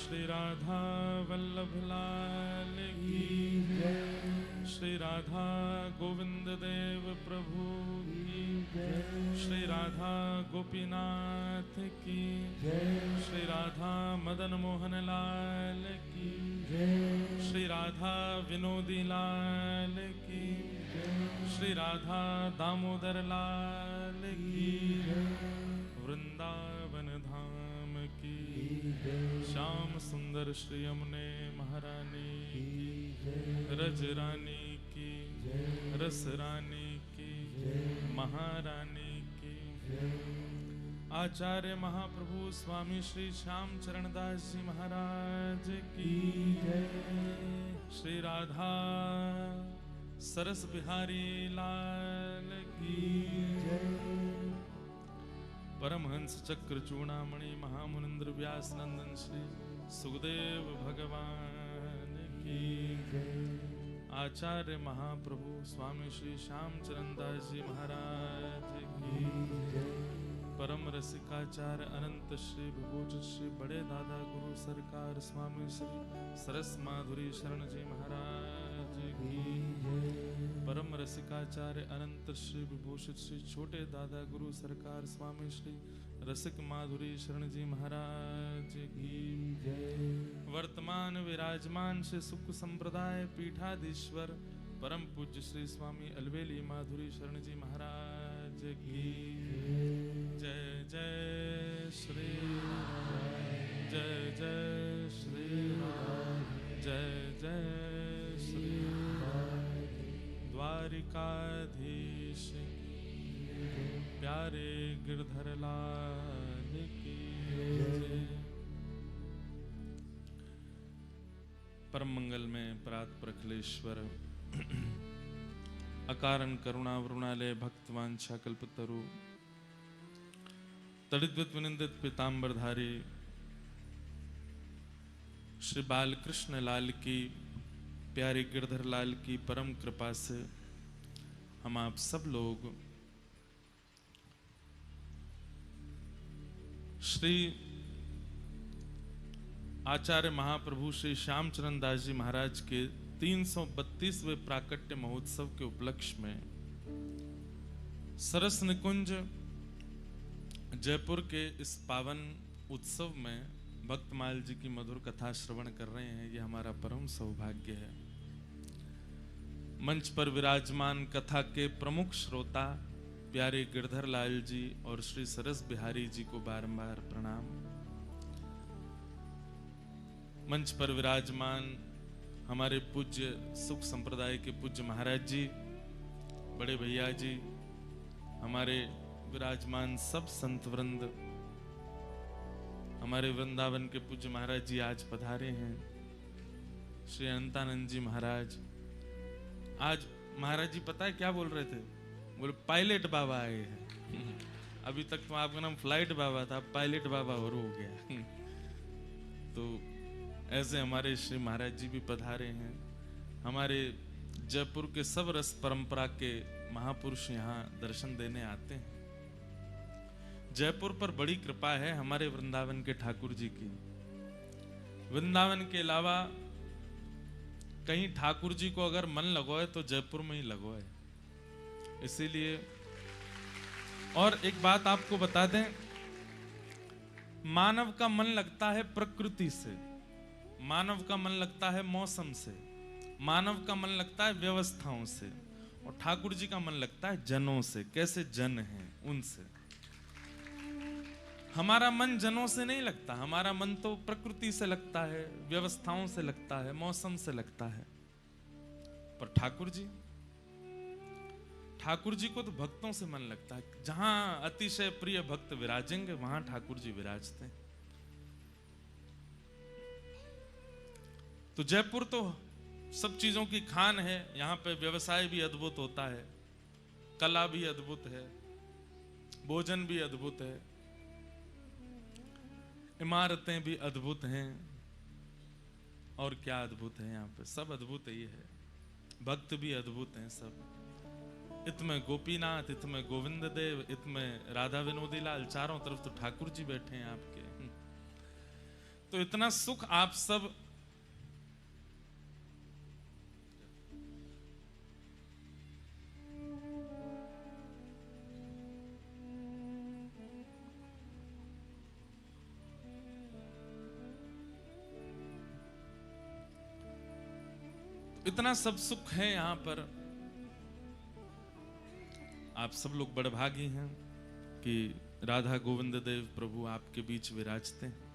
श्री राधा वल्लभ लाल की जय। श्री राधा गोविंद देव प्रभु की जय। श्री राधा गोपीनाथ की जय। श्री राधा मदन मोहन लाल की जय। श्री राधा विनोदी लाल की जय। श्री राधा दामोदर लाल की जय। वृंदावन धाम की जय। श्याम सुंदर श्री यमुने महारानी की जय। रज रानी की जय। रस रानी की जय। महारानी की जय। आचार्य महाप्रभु स्वामी श्री श्याम चरणदास जी महाराज की जय। श्री राधा सरस बिहारी लाल की जय। परमहंस चक्र चूड़ामणि महामुनिंद्र व्यास नंदन श्री सुखदेव भगवान की जय। आचार्य महाप्रभु स्वामी श्री श्याम चरणदास जी महाराज की जय। परम रसिकाचार्य अनंत श्री विभूषित श्री बड़े दादा गुरु सरकार स्वामी श्री सरस माधुरी शरण जी महाराज की जय। परम रसिकाचार्य अनंत श्री विभूषित श्री छोटे दादा गुरु सरकार स्वामी श्री रसिक माधुरी शरण जी महाराज की जय। वर्तमान विराजमान श्री सुख संप्रदाय पीठाधीश्वर परम पूज्य श्री स्वामी अलवेली माधुरी शरण जी महाराज की जय। जय श्री राम। जय जय श्री राम। जय जय श्री राम। द्वारिकाधीश प्यारे गिरधर लाल की जय। परम मंगल में परात प्रखलेश्वर अकारण करुणा वरुणालय भक्तवांछा कल्पतरु तड़िद्वित विनिंदित पीतांबरधारी श्री बालकृष्ण लाल की प्यारे गिरधर लाल की परम कृपा से हम आप सब लोग श्री आचार्य महाप्रभु श्री श्यामचरण दास जी महाराज के 332वें प्राकट्य महोत्सव के उपलक्ष्य में सरस निकुंज जयपुर के इस पावन उत्सव में भक्तमाल जी की मधुर कथा श्रवण कर रहे हैं। ये हमारा परम सौभाग्य है। मंच पर विराजमान कथा के प्रमुख श्रोता प्यारे गिरधर लाल जी और श्री सरस बिहारी जी को बारंबार प्रणाम। मंच पर विराजमान हमारे पूज्य सुख संप्रदाय के पूज्य महाराज जी, बड़े भैया जी, हमारे विराजमान सब संत वृंद, हमारे वृंदावन के पूज्य महाराज जी आज पधारे हैं। श्री अनंतानंद जी महाराज, आज महाराज जी पता है क्या बोल रहे थे? बोले पायलट बाबा आए हैं। अभी तक तो आपका नाम फ्लाइट बाबा था, पायलट बाबा और हो गया। तो ऐसे हमारे श्री महाराज जी भी पधारे हैं। हमारे जयपुर के सब रस परंपरा के महापुरुष यहाँ दर्शन देने आते हैं। जयपुर पर बड़ी कृपा है हमारे वृंदावन के ठाकुर जी की। वृंदावन के अलावा कहीं ठाकुर जी को अगर मन लगोए तो जयपुर में ही लगोए। इसीलिए और एक बात आपको बता दें, मानव का मन लगता है प्रकृति से, मानव का मन लगता है मौसम से, मानव का मन लगता है व्यवस्थाओं से, और ठाकुर जी का मन लगता है जनों से। कैसे जन हैं उनसे। हमारा मन जनों से नहीं लगता, हमारा मन तो प्रकृति से लगता है, व्यवस्थाओं से लगता है, मौसम से लगता है। पर ठाकुर जी को तो भक्तों से मन लगता है। जहां अतिशय प्रिय भक्त विराजेंगे वहां ठाकुर जी विराजते हैं। तो जयपुर तो सब चीजों की खान है। यहाँ पे व्यवसाय भी अद्भुत होता है, कला भी अद्भुत है, भोजन भी अद्भुत है, इमारतें भी अद्भुत हैं। और क्या अद्भुत है यहाँ पे? सब अद्भुत ही है। भक्त भी अद्भुत हैं सब। इतमें गोपीनाथ, इतमें गोविंद देव, इतमें राधा विनोदी लाल, चारों तरफ तो ठाकुर जी बैठे हैं आपके। तो इतना सुख आप सब इतना सब सुख है यहां पर। आप सब लोग बड़भागी हैं कि राधा गोविंद देव प्रभु आपके बीच विराजते हैं।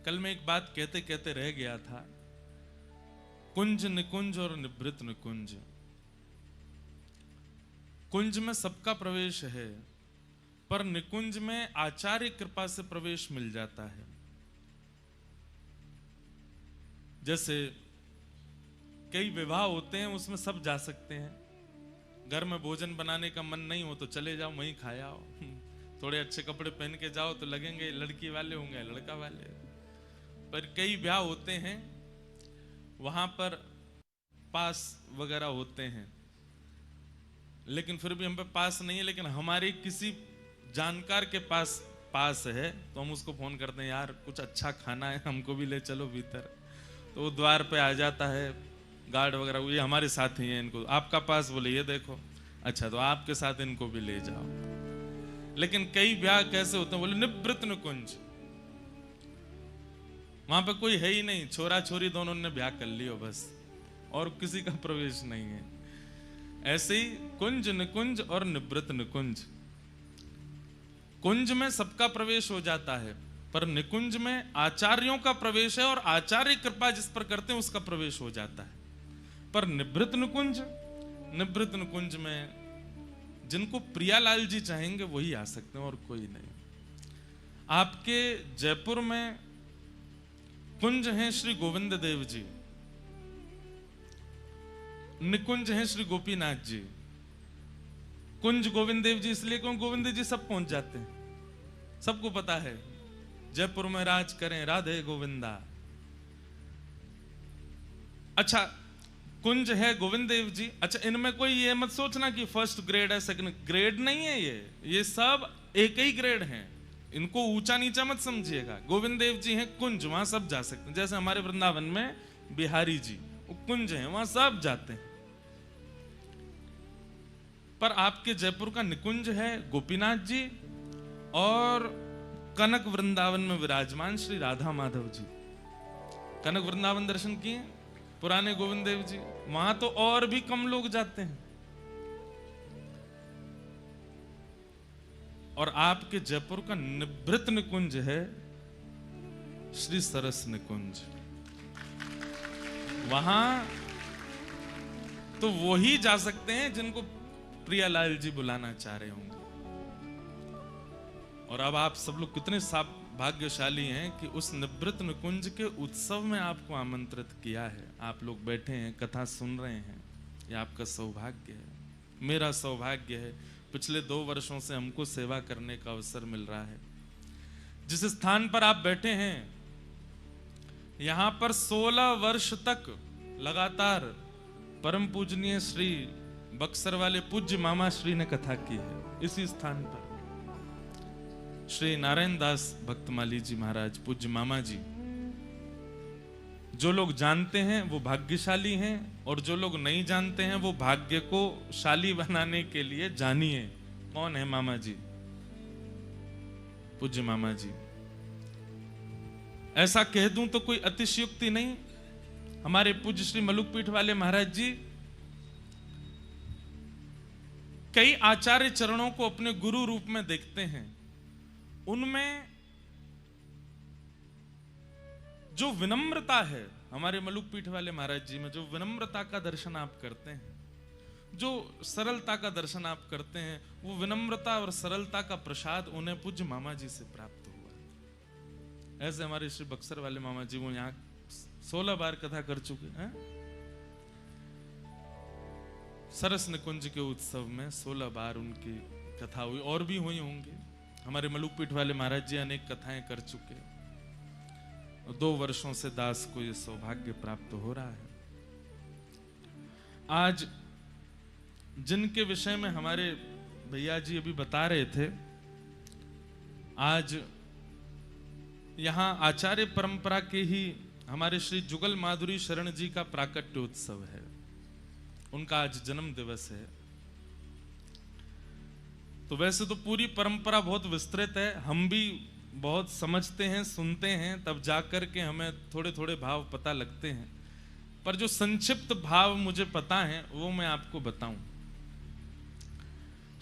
कल मैं एक बात कहते कहते रह गया था, कुंज निकुंज और निभृत निकुंज। कुंज में सबका प्रवेश है, पर निकुंज में आचार्य कृपा से प्रवेश मिल जाता है। जैसे कई विवाह होते हैं, उसमें सब जा सकते हैं। घर में भोजन बनाने का मन नहीं हो तो चले जाओ, वहीं खाए आओ। थोड़े अच्छे कपड़े पहन के जाओ तो लगेंगे लड़की वाले होंगे लड़का वाले। पर कई ब्याह होते हैं, वहां पर पास वगैरह होते हैं, लेकिन फिर भी हम पे पास नहीं है, लेकिन हमारे किसी जानकार के पास है तो हम उसको फोन करते हैं, यार कुछ अच्छा खाना है, हमको भी ले चलो भीतर। तो वो द्वार पे आ जाता है, गार्ड वगैरह, ये हमारे साथ ही है, इनको आपका पास, बोले ये देखो, अच्छा तो आपके साथ इनको भी ले जाओ। लेकिन कई ब्याह कैसे होते हैं, बोले निवृत्त निकुंज, वहां पे कोई है ही नहीं, छोरा छोरी दोनों ने ब्याह कर लियो बस, और किसी का प्रवेश नहीं है। ऐसे ही कुंज निकुंज और निवृत्त निकुंज। कुंज में सबका प्रवेश हो जाता है, पर निकुंज में आचार्यों का प्रवेश है, और आचार्य कृपा जिस पर करते हैं उसका प्रवेश हो जाता है। पर निवृत्त निकुंज में जिनको प्रियालाल जी चाहेंगे वही आ सकते हैं, और कोई नहीं। आपके जयपुर में कुंज हैं श्री गोविंद देव जी, निकुंज हैं श्री गोपीनाथ जी। कुंज गोविंद देव जी इसलिए क्यों, गोविंद जी सब पहुंच जाते हैं, सबको पता है जयपुर में राज करें राधे गोविंदा। अच्छा, कुंज है गोविंद देव जी। अच्छा, इनमें कोई ये मत सोचना कि फर्स्ट ग्रेड है सेकंड ग्रेड नहीं है, ये सब एक ही ग्रेड हैं, इनको ऊंचा नीचा मत समझिएगा। गोविंद देव जी हैं कुंज, वहां सब जा सकते हैं। जैसे हमारे वृंदावन में बिहारी जी वो कुंज हैं, वहां सब जाते हैं। पर आपके जयपुर का निकुंज है गोपीनाथ जी, और कनक वृंदावन में विराजमान श्री राधा माधव जी। कनक वृंदावन दर्शन किए पुराने गोविंद देव जी, वहां तो और भी कम लोग जाते हैं। और आपके जयपुर का निवृत्त निकुंज है श्री सरस निकुंज। वहां तो वो ही जा सकते हैं जिनको प्रियालाल जी बुलाना चाह रहे होंगे। और अब आप सब लोग कितने भाग्यशाली हैं कि उस निवृत्त निकुंज के उत्सव में आपको आमंत्रित किया है। आप लोग बैठे हैं, कथा सुन रहे हैं, ये आपका सौभाग्य है, मेरा सौभाग्य है। पिछले 2 वर्षों से हमको सेवा करने का अवसर मिल रहा है। जिस स्थान पर आप बैठे हैं, यहां पर 16 वर्ष तक लगातार परम पूजनीय श्री बक्सर वाले पूज्य मामा श्री ने कथा की है। इसी स्थान पर श्री नारायण दास भक्तमाली जी महाराज पूज्य मामा जी। जो लोग जानते हैं वो भाग्यशाली हैं, और जो लोग नहीं जानते हैं वो भाग्य को शाली बनाने के लिए जानिए कौन है मामा जी, पूज्य मामा जी। ऐसा कह दूं तो कोई अतिशयोक्ति नहीं। हमारे पूज्य श्री मलुकपीठ वाले महाराज जी कई आचार्य चरणों को अपने गुरु रूप में देखते हैं। उनमें जो विनम्रता है, हमारे मलुकपीठ वाले महाराज जी में जो विनम्रता का दर्शन आप करते हैं, जो सरलता का दर्शन आप करते हैं, वो विनम्रता और सरलता का प्रसाद उन्हें पूज्य मामा जी से प्राप्त हुआ। ऐसे हमारे श्री बक्सर वाले मामा जी वो यहाँ 16 बार कथा कर चुके हैं। सरस निकुंज के उत्सव में 16 बार उनकी कथा हुई, और भी हुई होंगी। हमारे मलुकपीठ वाले महाराज जी अनेक कथाएं कर चुके। 2 वर्षों से दास को यह सौभाग्य प्राप्त हो रहा है। आज जिनके विषय में हमारे भैया जी अभी बता रहे थे, आज यहाँ आचार्य परंपरा के ही हमारे श्री जुगल माधुरी शरण जी का प्राकट्य उत्सव है। उनका आज जन्म दिवस है। तो वैसे तो पूरी परंपरा बहुत विस्तृत है, हम भी बहुत समझते हैं, सुनते हैं, तब जाकर के हमें थोड़े थोड़े भाव पता लगते हैं। पर जो संक्षिप्त भाव मुझे पता है वो मैं आपको बताऊं।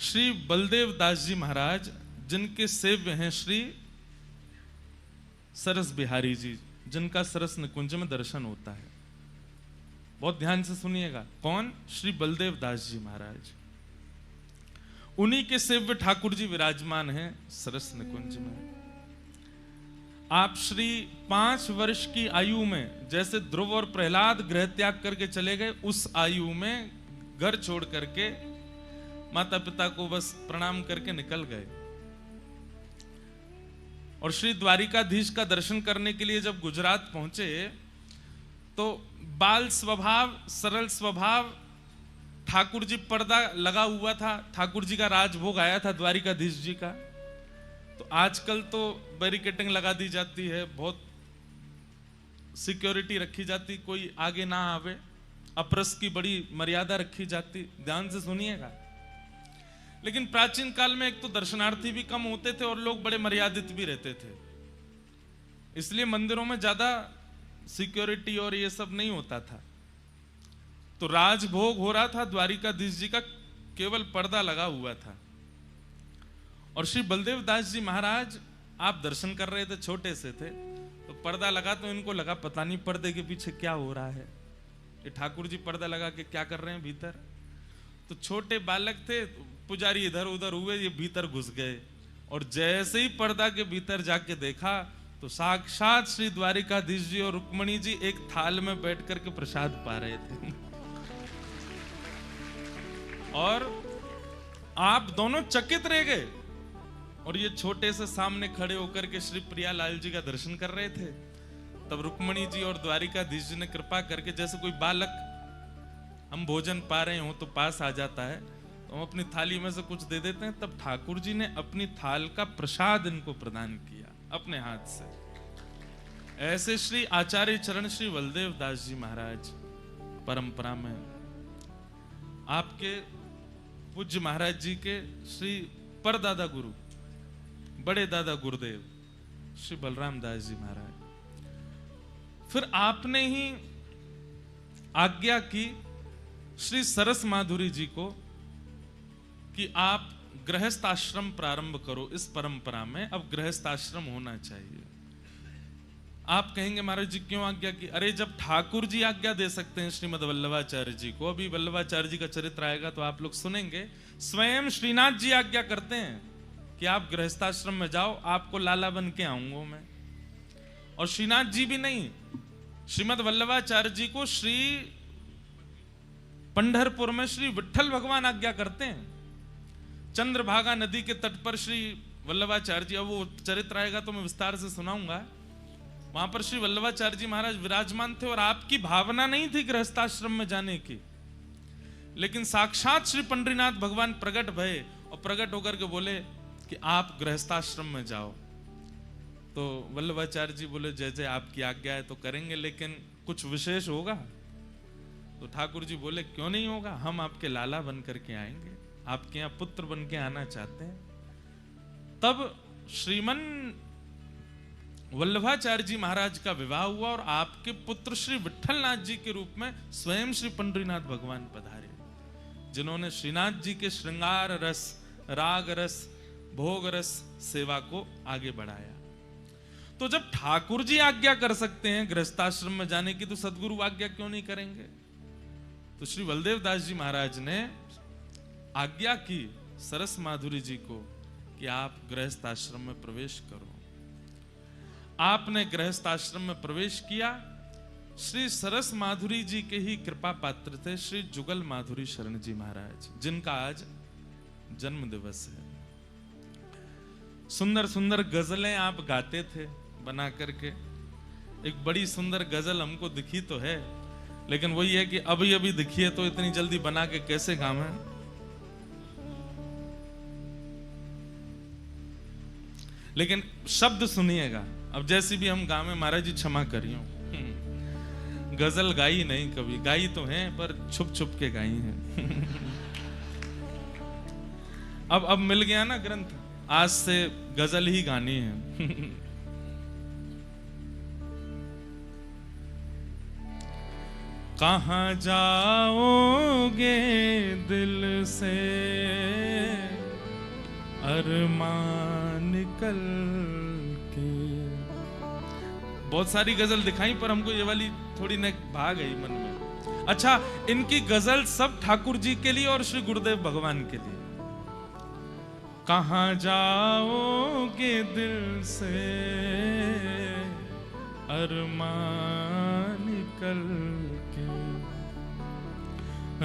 श्री बलदेव दास जी महाराज, जिनके सेव्य हैं श्री सरस बिहारी जी, जिनका सरस निकुंज में दर्शन होता है। बहुत ध्यान से सुनिएगा। कौन? श्री बलदेव दास जी महाराज। उन्हीं के सेव्य ठाकुर जी विराजमान हैं सरस निकुंज में। आप श्री 5 वर्ष की आयु में, जैसे ध्रुव और प्रहलाद गृह त्याग करके चले गए, उस आयु में घर छोड़ करके माता पिता को बस प्रणाम करके निकल गए। और श्री द्वारिकाधीश का दर्शन करने के लिए जब गुजरात पहुंचे तो बाल स्वभाव, सरल स्वभाव, ठाकुर जी पर्दा लगा हुआ था, ठाकुर जी का राजभोग आया था द्वारिकाधीश जी का। तो आजकल तो बैरिकेटिंग लगा दी जाती है, बहुत सिक्योरिटी रखी जाती, कोई आगे ना आवे, अपरस की बड़ी मर्यादा रखी जाती। ध्यान से सुनिएगा। लेकिन प्राचीन काल में एक तो दर्शनार्थी भी कम होते थे और लोग बड़े मर्यादित भी रहते थे, इसलिए मंदिरों में ज्यादा सिक्योरिटी और ये सब नहीं होता था। तो राजभोग हो रहा था द्वारिकाधीश जी का, केवल पर्दा लगा हुआ था। और श्री बलदेव दास जी महाराज आप दर्शन कर रहे थे, छोटे से थे, तो पर्दा लगा तो इनको लगा पता नहीं पर्दे के पीछे क्या हो रहा है, ये ठाकुर जी पर्दा लगा के क्या कर रहे हैं भीतर। तो छोटे बालक थे, पुजारी इधर उधर हुए, ये भीतर घुस गए और जैसे ही पर्दा के भीतर जाके देखा तो साक्षात श्री द्वारिकाधीश जी और रुक्मणी जी एक थाल में बैठ करके प्रसाद पा रहे थे। और आप दोनों चकित रह गए। और ये छोटे से सामने खड़े होकर के श्री प्रियालाल जी का दर्शन कर रहे थे। तब रुक्मणी जी और द्वारिकाधीश जी ने कृपा करके, जैसे कोई बालक हम भोजन पा रहे हो तो पास आ जाता है, तो हम अपनी थाली में से कुछ दे देते हैं, तब ठाकुर जी ने अपनी थाल का प्रसाद इनको प्रदान किया अपने हाथ से। ऐसे श्री आचार्य चरण श्री बलदेव दास जी महाराज परंपरा में, आपके पूज्य महाराज जी के श्री परदादा गुरु, बड़े दादा गुरुदेव श्री बलराम दास जी महाराज। फिर आपने ही आज्ञा की श्री सरस माधुरी जी को कि आप गृहस्थ आश्रम प्रारंभ करो। इस परंपरा में अब गृहस्थ आश्रम होना चाहिए। आप कहेंगे महाराज जी क्यों आज्ञा की? अरे जब ठाकुर जी आज्ञा दे सकते हैं श्रीमद वल्लभाचार्य जी को, अभी वल्लभाचार्य जी का चरित्र आएगा तो आप लोग सुनेंगे, स्वयं श्रीनाथ जी आज्ञा करते हैं कि आप गृहस्थाश्रम में जाओ, आपको लाला बन के आऊंगा मैं। और श्रीनाथ जी भी नहीं, श्रीमद वल्लभाचार्य जी को श्री पंढरपुर में श्री विठल भगवान आज्ञा करते हैं। चंद्रभागा नदी के तट पर श्री वल्लभाचार्य जी, अब वो चरित्र आएगा तो मैं विस्तार से सुनाऊंगा, वहां पर श्री वल्लभाचार्य जी महाराज विराजमान थे। और आपकी भावना नहीं थी गृहस्थाश्रम में जाने की, लेकिन साक्षात श्री पंडरीनाथ भगवान प्रकट भये और प्रकट होकर के बोले कि आप गृहस्थाश्रम में जाओ। तो वल्लभाचार्य जी बोले जय जय आपकी आज्ञा है तो करेंगे, लेकिन कुछ विशेष होगा? तो ठाकुर जी बोले क्यों नहीं होगा, हम आपके लाला बन करके आएंगे, आपके यहाँ पुत्र बन के आना चाहते हैं। तब श्रीमन वल्लभाचार्य जी महाराज का विवाह हुआ और आपके पुत्र श्री विठलनाथ जी के रूप में स्वयं श्री पंडरीनाथ भगवान पधारे, जिन्होंने श्रीनाथ जी के श्रृंगार रस, राग रस, भोग रस सेवा को आगे बढ़ाया। तो जब ठाकुर जी आज्ञा कर सकते हैं गृहस्थाश्रम में जाने की, तो सदगुरु आज्ञा क्यों नहीं करेंगे? तो श्री बलदेव दास जी महाराज ने आज्ञा की सरस माधुरी जी को कि आप गृहस्थ आश्रम में प्रवेश करो। आपने गृहस्थ आश्रम में प्रवेश किया। श्री सरस माधुरी जी के ही कृपा पात्र थे श्री जुगल माधुरी शरण जी महाराज, जिनका आज जन्म दिवस है। सुंदर सुंदर गजलें आप गाते थे बना करके। एक बड़ी सुंदर गजल हमको दिखी तो है, लेकिन वही है कि अभी अभी दिखी है तो इतनी जल्दी बना के कैसे गावे। लेकिन शब्द सुनिएगा, अब जैसी भी हम गाँव में महाराज जी क्षमा करियो, गजल गाई नहीं कभी, गाई तो है पर छुप छुप के गाई है। अब मिल गया ना ग्रंथ, आज से गजल ही गानी है। कहाँ जाओगे दिल से अरमान निकल के। बहुत सारी गजल दिखाई पर हमको ये वाली थोड़ी न भाग गई मन में। अच्छा, इनकी गजल सब ठाकुर जी के लिए और श्री गुरुदेव भगवान के लिए। कहाँ जाओगे दिल से अरमान निकल के,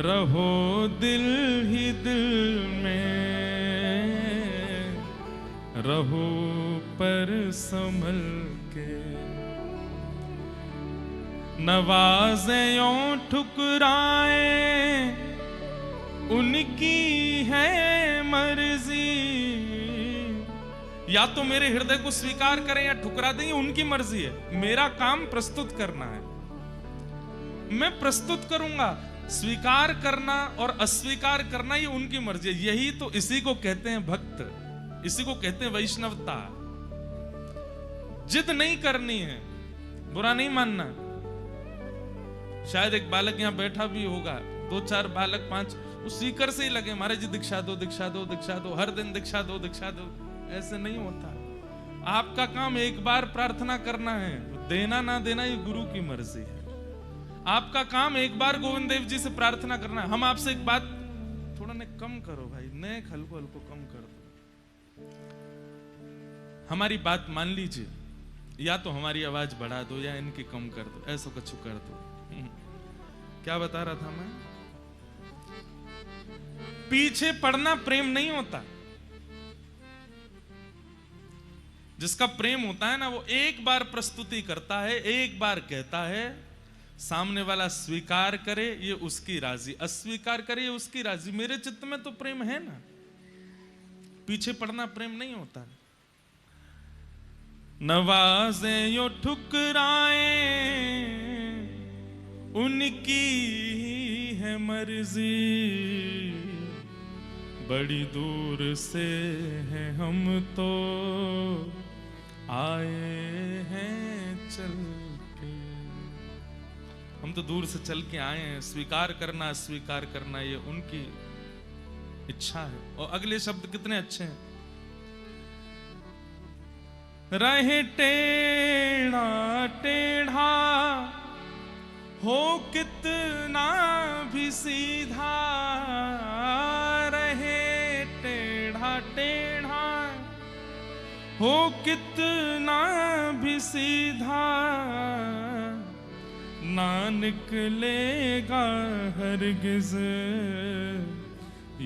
रहो दिल ही दिल में, रहो पर संभल के। नवाज़े यूं ठुकराए उनकी है मर्जी, या तो मेरे हृदय को स्वीकार करें या ठुकरा दें, उनकी मर्जी है। मेरा काम प्रस्तुत करना है, मैं प्रस्तुत करूंगा। स्वीकार करना और अस्वीकार करना ये उनकी मर्जी है। यही तो, इसी को कहते हैं भक्त, इसी को कहते हैं वैष्णवता। जिद नहीं करनी है, बुरा नहीं मानना। शायद एक बालक यहां बैठा भी होगा, 2-4 बालक 5 उस सीकर से ही लगे, महाराज जी दीक्षा दो, दीक्षा दो, दीक्षा दो, हर दिन दीक्षा दो, दीक्षा दो। ऐसे नहीं होता। आपका काम एक बार प्रार्थना करना है, देना ना देना ये गुरु की मर्जी है। आपका काम एक बार गोविंद देव जी से प्रार्थना करना है। हम आपसे एक बात, थोड़ा ने कम करो भाई, ने हल्को हल्को कम कर दो, हमारी बात मान लीजिए, या तो हमारी आवाज बढ़ा दो या इनकी कम कर दो, ऐसा कुछ कर दो। क्या बता रहा था मैं? पीछे पड़ना प्रेम नहीं होता। जिसका प्रेम होता है ना, वो एक बार प्रस्तुति करता है, एक बार कहता है, सामने वाला स्वीकार करे ये उसकी राजी, अस्वीकार करे ये उसकी राजी। मेरे चित्त में तो प्रेम है ना, पीछे पड़ना प्रेम नहीं होता। नवाज़े यो ठुकराए उनकी है मर्जी, बड़ी दूर से हैं हम तो आए हैं चल के। हम तो दूर से चल के आए हैं। स्वीकार करना अस्वीकार करना ये उनकी इच्छा है। और अगले शब्द कितने अच्छे हैं। रहे टेढ़ा टेढ़ा हो कितना भी सीधा, रहे टेढ़ा टेढ़ा हो कितना भी सीधा, ना निकलेगा हरगिज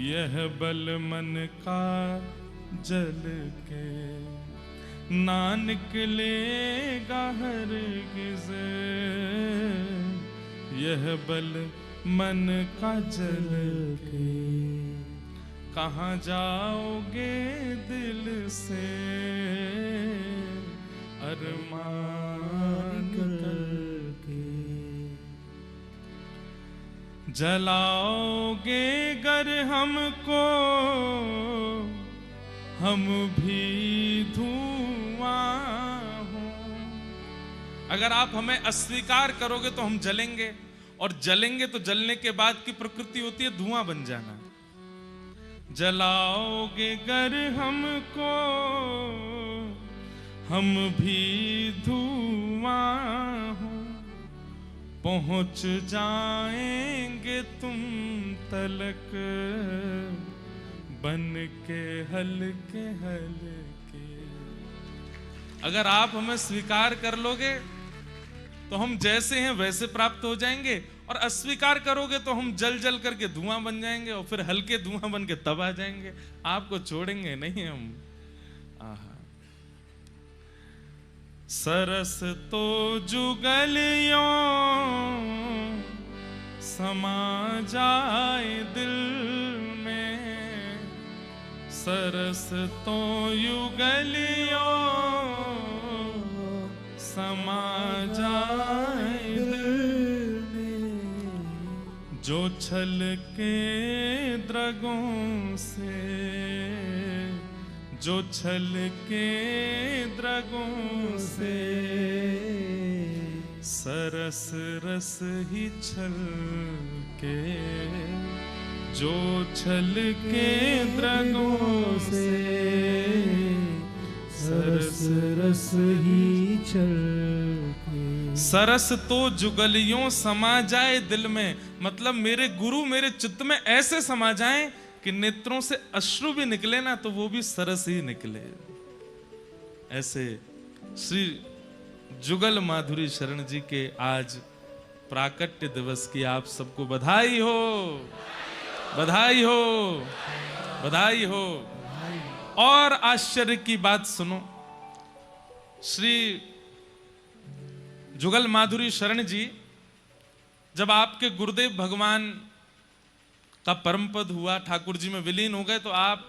यह बल मन का जल के, ना निकलेगा हरगिज यह बल मन का जल के। कहाँ जाओगे दिल से अरमान करके, जलाओगे गर हमको हम भी धुआं हो। अगर आप हमें अस्वीकार करोगे तो हम जलेंगे, और जलेंगे तो जलने के बाद की प्रकृति होती है धुआं बन जाना। जलाओगे गर हमको हम भी धुआं हो, पहुंच जाएंगे तुम तलक बन के हल्के हल्के। अगर आप हमें स्वीकार कर लोगे तो हम जैसे हैं वैसे प्राप्त हो जाएंगे, और अस्वीकार करोगे तो हम जल जल करके धुआं बन जाएंगे, और फिर हल्के धुआं बन के तब आ जाएंगे। आपको छोड़ेंगे नहीं हम। आहा, सरस तो जुगलियों समा जाए दिल में, सरस तो युगलियों समा जाए दिल में, जो छल के द्रगों से, जो छल के द्रगों से, सरस रस ही छल के, जो छल के द्रगों से, सरस रस ही छल के। सरस तो जुगलियों समा जाए दिल में, मतलब मेरे गुरु मेरे चित्त में ऐसे समा जाएं कि नेत्रों से अश्रु भी निकले ना तो वो भी सरस ही निकले। ऐसे श्री जुगल माधुरी शरण जी के आज प्राकट्य दिवस की आप सबको बधाई हो, बधाई हो, बधाई हो। और आश्चर्य की बात सुनो, श्री जुगल माधुरी शरण जी जब आपके गुरुदेव भगवान का परम पद हुआ, ठाकुर जी में विलीन हो गए, तो आप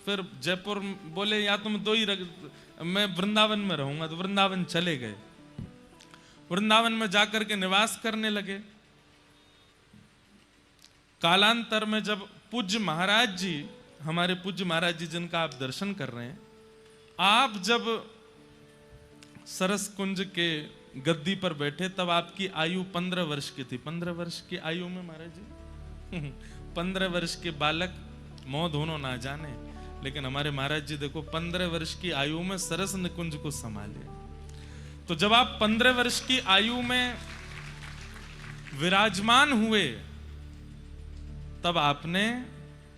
फिर जयपुर बोले या तुम दो ही मैं वृंदावन में रहूंगा, तो वृंदावन चले गए। वृंदावन में जाकर के निवास करने लगे। कालांतर में जब पूज्य महाराज जी, हमारे पूज्य महाराज जी जिनका आप दर्शन कर रहे हैं, आप जब सरस कुंज के गद्दी पर बैठे तब आपकी आयु 15 वर्ष की थी। 15 वर्ष की आयु में महाराज जी 15 वर्ष के बालक मोह धोनो ना जाने, लेकिन हमारे महाराज जी देखो 15 वर्ष की आयु में सरस निकुंज को संभाले। तो जब आप 15 वर्ष की आयु में विराजमान हुए तब आपने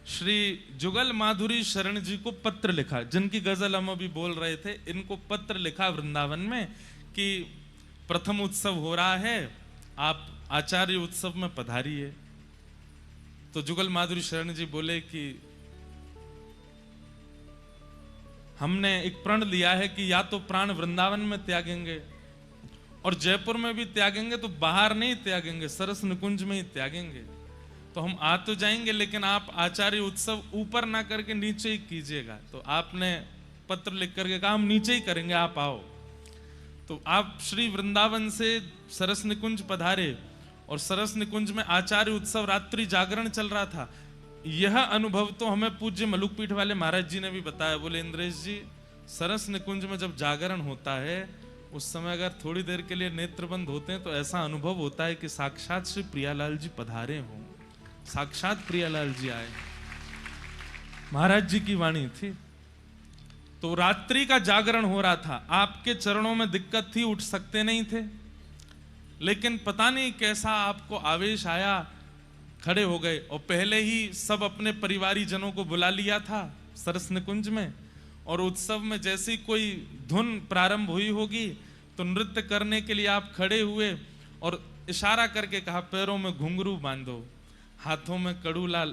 श्री जुगल माधुरी शरण जी को पत्र लिखा, जिनकी गजल हम अभी बोल रहे थे, इनको पत्र लिखा वृंदावन में कि प्रथम उत्सव हो रहा है, आप आचार्य उत्सव में पधारिए। तो जुगल माधुरी शरण जी बोले कि हमने एक प्रण लिया है कि या तो प्राण वृंदावन में त्यागेंगे और जयपुर में भी त्यागेंगे तो बाहर नहीं त्यागेंगे, सरस निकुंज में ही त्यागेंगे। तो हम आ तो जाएंगे लेकिन आप आचार्य उत्सव ऊपर ना करके नीचे ही कीजिएगा। तो आपने पत्र लिख करके कहा हम नीचे ही करेंगे, आप आओ। तो आप श्री वृंदावन से सरस निकुंज पधारे और सरस निकुंज में आचार्य उत्सव रात्रि जागरण चल रहा था। यह अनुभव तो हमें पूज्य मलुकपीठ वाले महाराज जी ने भी बताया। बोले इंद्रेश जी, सरस निकुंज में जब जागरण होता है उस समय अगर थोड़ी देर के लिए नेत्र बंद होते हैं तो ऐसा अनुभव होता है कि साक्षात श्री प्रियालाल जी पधारे हों, साक्षात प्रियालाल जी आए। महाराज जी की वाणी थी। तो रात्रि का जागरण हो रहा था, आपके चरणों में दिक्कत थी, उठ सकते नहीं थे, लेकिन पता नहीं कैसा आपको आवेश आया, खड़े हो गए और पहले ही सब अपने परिवारी जनों को बुला लिया था सरस निकुंज में। और उत्सव में जैसी कोई धुन प्रारंभ हुई होगी तो नृत्य करने के लिए आप खड़े हुए और इशारा करके कहा पैरों में घुंघरू बांधो, हाथों में कड़ूला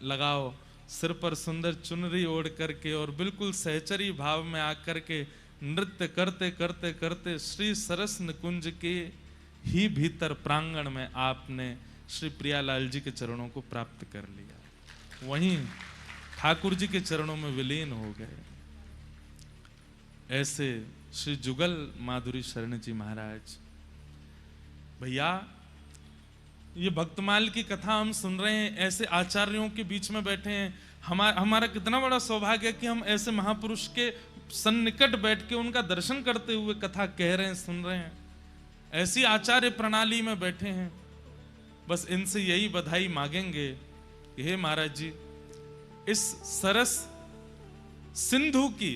लगाओ, सिर पर सुंदर चुनरी ओढ़ करके और बिल्कुल सहचरी भाव में आकर के नृत्य करते करते करते श्री सरस निकुंज के ही भीतर प्रांगण में आपने श्री प्रियालाल जी के चरणों को प्राप्त कर लिया। वहीं ठाकुर जी के चरणों में विलीन हो गए। ऐसे श्री जुगल माधुरी शरण जी महाराज। भैया ये भक्तमाल की कथा हम सुन रहे हैं, ऐसे आचार्यों के बीच में बैठे हैं। हमारा कितना बड़ा सौभाग्य है कि हम ऐसे महापुरुष के सन्निकट बैठ के उनका दर्शन करते हुए कथा कह रहे हैं, सुन रहे हैं। ऐसी आचार्य प्रणाली में बैठे हैं। बस इनसे यही बधाई मांगेंगे कि हे महाराज जी, इस सरस सिंधु की,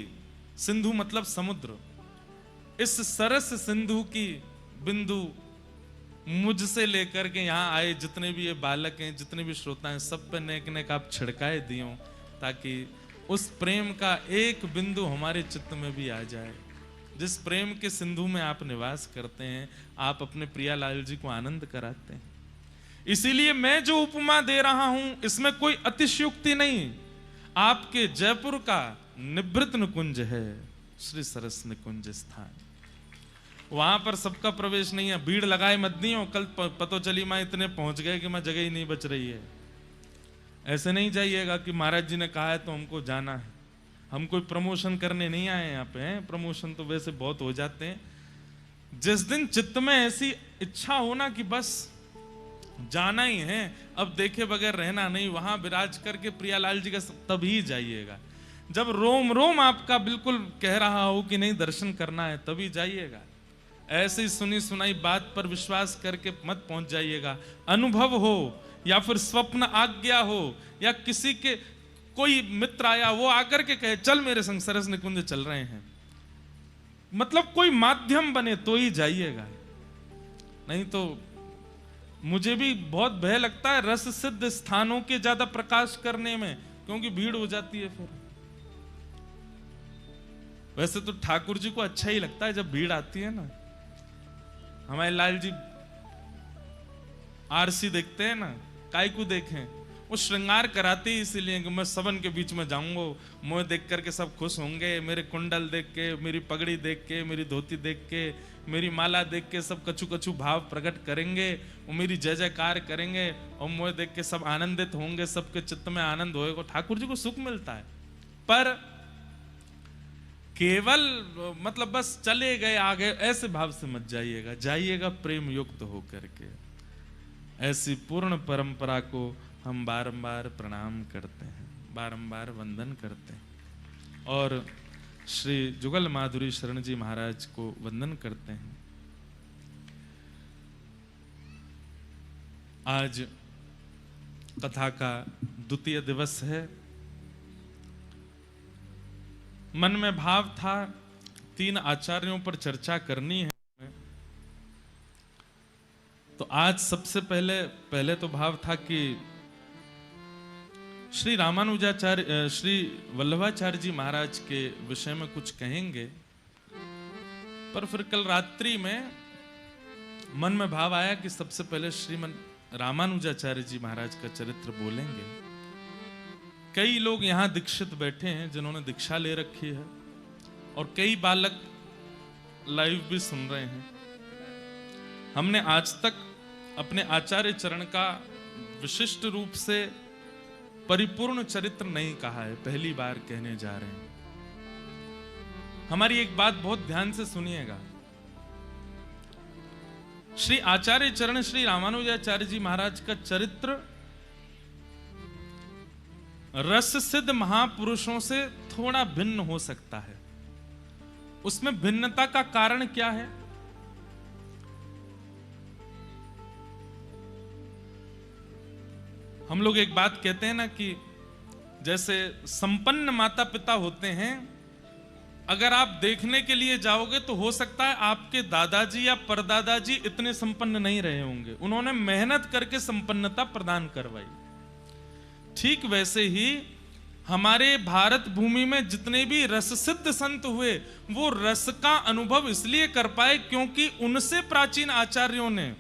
सिंधु मतलब समुद्र, इस सरस सिंधु की बिंदु मुझसे लेकर के यहाँ आए जितने भी ये बालक हैं, जितने भी श्रोता हैं, सब पे नेक नेक आप छिड़काए दियो, ताकि उस प्रेम का एक बिंदु हमारे चित्त में भी आ जाए। जिस प्रेम के सिंधु में आप निवास करते हैं, आप अपने प्रियालाल जी को आनंद कराते हैं। इसीलिए मैं जो उपमा दे रहा हूं इसमें कोई अतिशयोक्ति नहीं। आपके जयपुर का निभृत निकुंज है श्री सरस निकुंज स्थान। वहां पर सबका प्रवेश नहीं है। भीड़ लगाए मत दियो, कल पतो चली मैं इतने पहुंच गए कि मैं जगह ही नहीं बच रही है। ऐसे नहीं जाइएगा कि महाराज जी ने कहा है तो हमको जाना है। हम कोई प्रमोशन करने नहीं आए यहाँ पे हैं। प्रमोशन तो वैसे बहुत हो जाते हैं। जिस दिन चित्त में ऐसी इच्छा हो ना कि बस जाना ही है, अब देखे बगैर रहना नहीं, वहां विराज करके प्रियालाल जी का तभी जाइएगा। जब रोम रोम आपका बिल्कुल कह रहा हो कि नहीं दर्शन करना है, तभी जाइएगा। ऐसे ही सुनी सुनाई बात पर विश्वास करके मत पहुंच जाइएगा। अनुभव हो या फिर स्वप्न आज्ञा हो या किसी के कोई मित्र आया वो आकर के कहे चल मेरे संग सरस निकुंज चल रहे हैं, मतलब कोई माध्यम बने तो ही जाइएगा, नहीं तो मुझे भी बहुत भय लगता है रस सिद्ध स्थानों के ज्यादा प्रकाश करने में, क्योंकि भीड़ हो जाती है फिर। वैसे तो ठाकुर जी को अच्छा ही लगता है जब भीड़ आती है ना। हमारे लाल जी आरसी देखते हैं ना, काय को देखें, वो श्रृंगार कराते ही इसीलिए कि मैं सबन के बीच में जाऊंगा, मुझे देख करके सब खुश होंगे, मेरे कुंडल देख के, मेरी पगड़ी देख के, मेरी धोती देख के, मेरी माला देख के सब कछु कछु भाव प्रकट करेंगे, वो मेरी जय जयकार करेंगे और मुझे देख के सब आनंदित होंगे, सबके चित्त में आनंद होएगा, ठाकुर जी को सुख मिलता है। पर केवल मतलब बस चले गए आगे ऐसे भाव से मत जाइएगा, जाइएगा प्रेम युक्त होकर के। ऐसी पूर्ण परंपरा को हम बारंबार प्रणाम करते हैं, बारंबार वंदन करते हैं और श्री जुगल माधुरी शरण जी महाराज को वंदन करते हैं। आज कथा का द्वितीय दिवस है। मन में भाव था 3 आचार्यों पर चर्चा करनी है, तो आज सबसे पहले तो भाव था कि श्री रामानुजाचार्य श्री वल्लभाचार्य जी महाराज के विषय में कुछ कहेंगे, पर फिर कल रात्रि में मन में भाव आया कि सबसे पहले श्रीमन रामानुजाचार्य जी महाराज का चरित्र बोलेंगे। कई लोग यहाँ दीक्षित बैठे हैं जिन्होंने दीक्षा ले रखी है और कई बालक लाइव भी सुन रहे हैं। हमने आज तक अपने आचार्य चरण का विशिष्ट रूप से परिपूर्ण चरित्र नहीं कहा है, पहली बार कहने जा रहे हैं। हमारी एक बात बहुत ध्यान से सुनिएगा। श्री आचार्य चरण श्री रामानुजाचार्य जी महाराज का चरित्र रस सिद्ध महापुरुषों से थोड़ा भिन्न हो सकता है। उसमें भिन्नता का कारण क्या है? हम लोग एक बात कहते हैं ना कि जैसे संपन्न माता पिता होते हैं, अगर आप देखने के लिए जाओगे तो हो सकता है आपके दादाजी या परदादाजी इतने संपन्न नहीं रहे होंगे, उन्होंने मेहनत करके संपन्नता प्रदान करवाई। ठीक वैसे ही हमारे भारत भूमि में जितने भी रस सिद्ध संत हुए, वो रस का अनुभव इसलिए कर पाए क्योंकि उनसे प्राचीन आचार्यों ने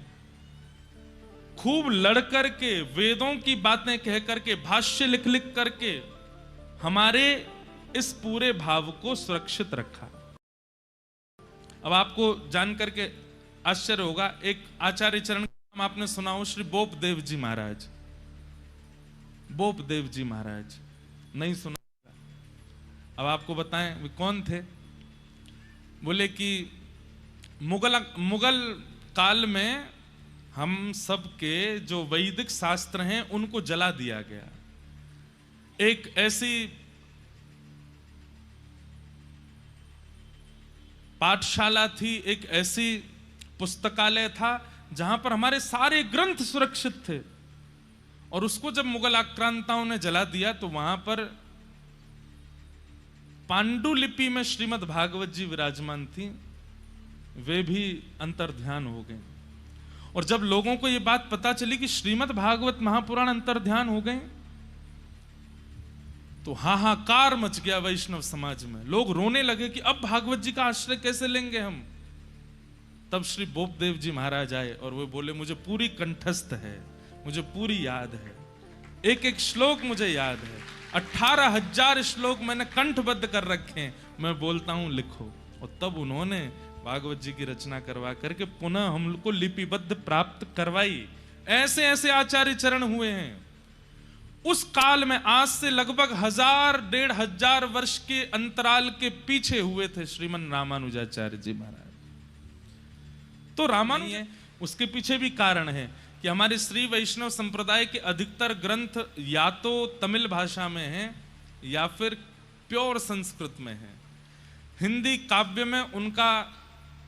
खूब लड़ करके, वेदों की बातें कह करके, भाष्य लिख लिख करके हमारे इस पूरे भाव को सुरक्षित रखा। अब आपको जान करके आश्चर्य होगा, एक आचार्य चरण का नाम आपने सुना हो, श्री बोपदेव जी महाराज। बोपदेव जी महाराज नहीं सुना? अब आपको बताएं वे कौन थे। बोले कि मुगल काल में हम सब के जो वैदिक शास्त्र हैं उनको जला दिया गया। एक ऐसी पाठशाला थी, एक ऐसी पुस्तकालय था जहां पर हमारे सारे ग्रंथ सुरक्षित थे, और उसको जब मुगल आक्रांताओं ने जला दिया तो वहां पर पांडुलिपि में श्रीमद् भागवत जी विराजमान थी, वे भी अंतर्ध्यान हो गए। और जब लोगों को यह बात पता चली कि श्रीमद् भागवत महापुराण अंतर्ध्यान हो गए तो हाहाकार मच गया वैष्णव समाज में। लोग रोने लगे कि अब भागवत जी का आश्रय कैसे लेंगे हम। तब श्री बोपदेव जी महाराज आए और वे बोले, मुझे पूरी कंठस्थ है, मुझे पूरी याद है, एक एक श्लोक मुझे याद है, 18,000 श्लोक मैंने कंठबद्ध कर रखे हैं, मैं बोलता हूं लिखो। और तब उन्होंने भागवत जी की रचना करवा करके पुनः हमको लिपिबद्ध प्राप्त करवाई। ऐसे ऐसे आचार्य चरण हुए हैं। उस काल में आज से लगभग 1000-1500 वर्ष के अंतराल के पीछे हुए थे श्रीमन रामानुजाचार्य जी महाराज। तो रामानुज है, उसके पीछे भी कारण है कि हमारे श्री वैष्णव संप्रदाय के अधिकतर ग्रंथ या तो तमिल भाषा में हैं या फिर प्योर संस्कृत में हैं। हिंदी काव्य में उनका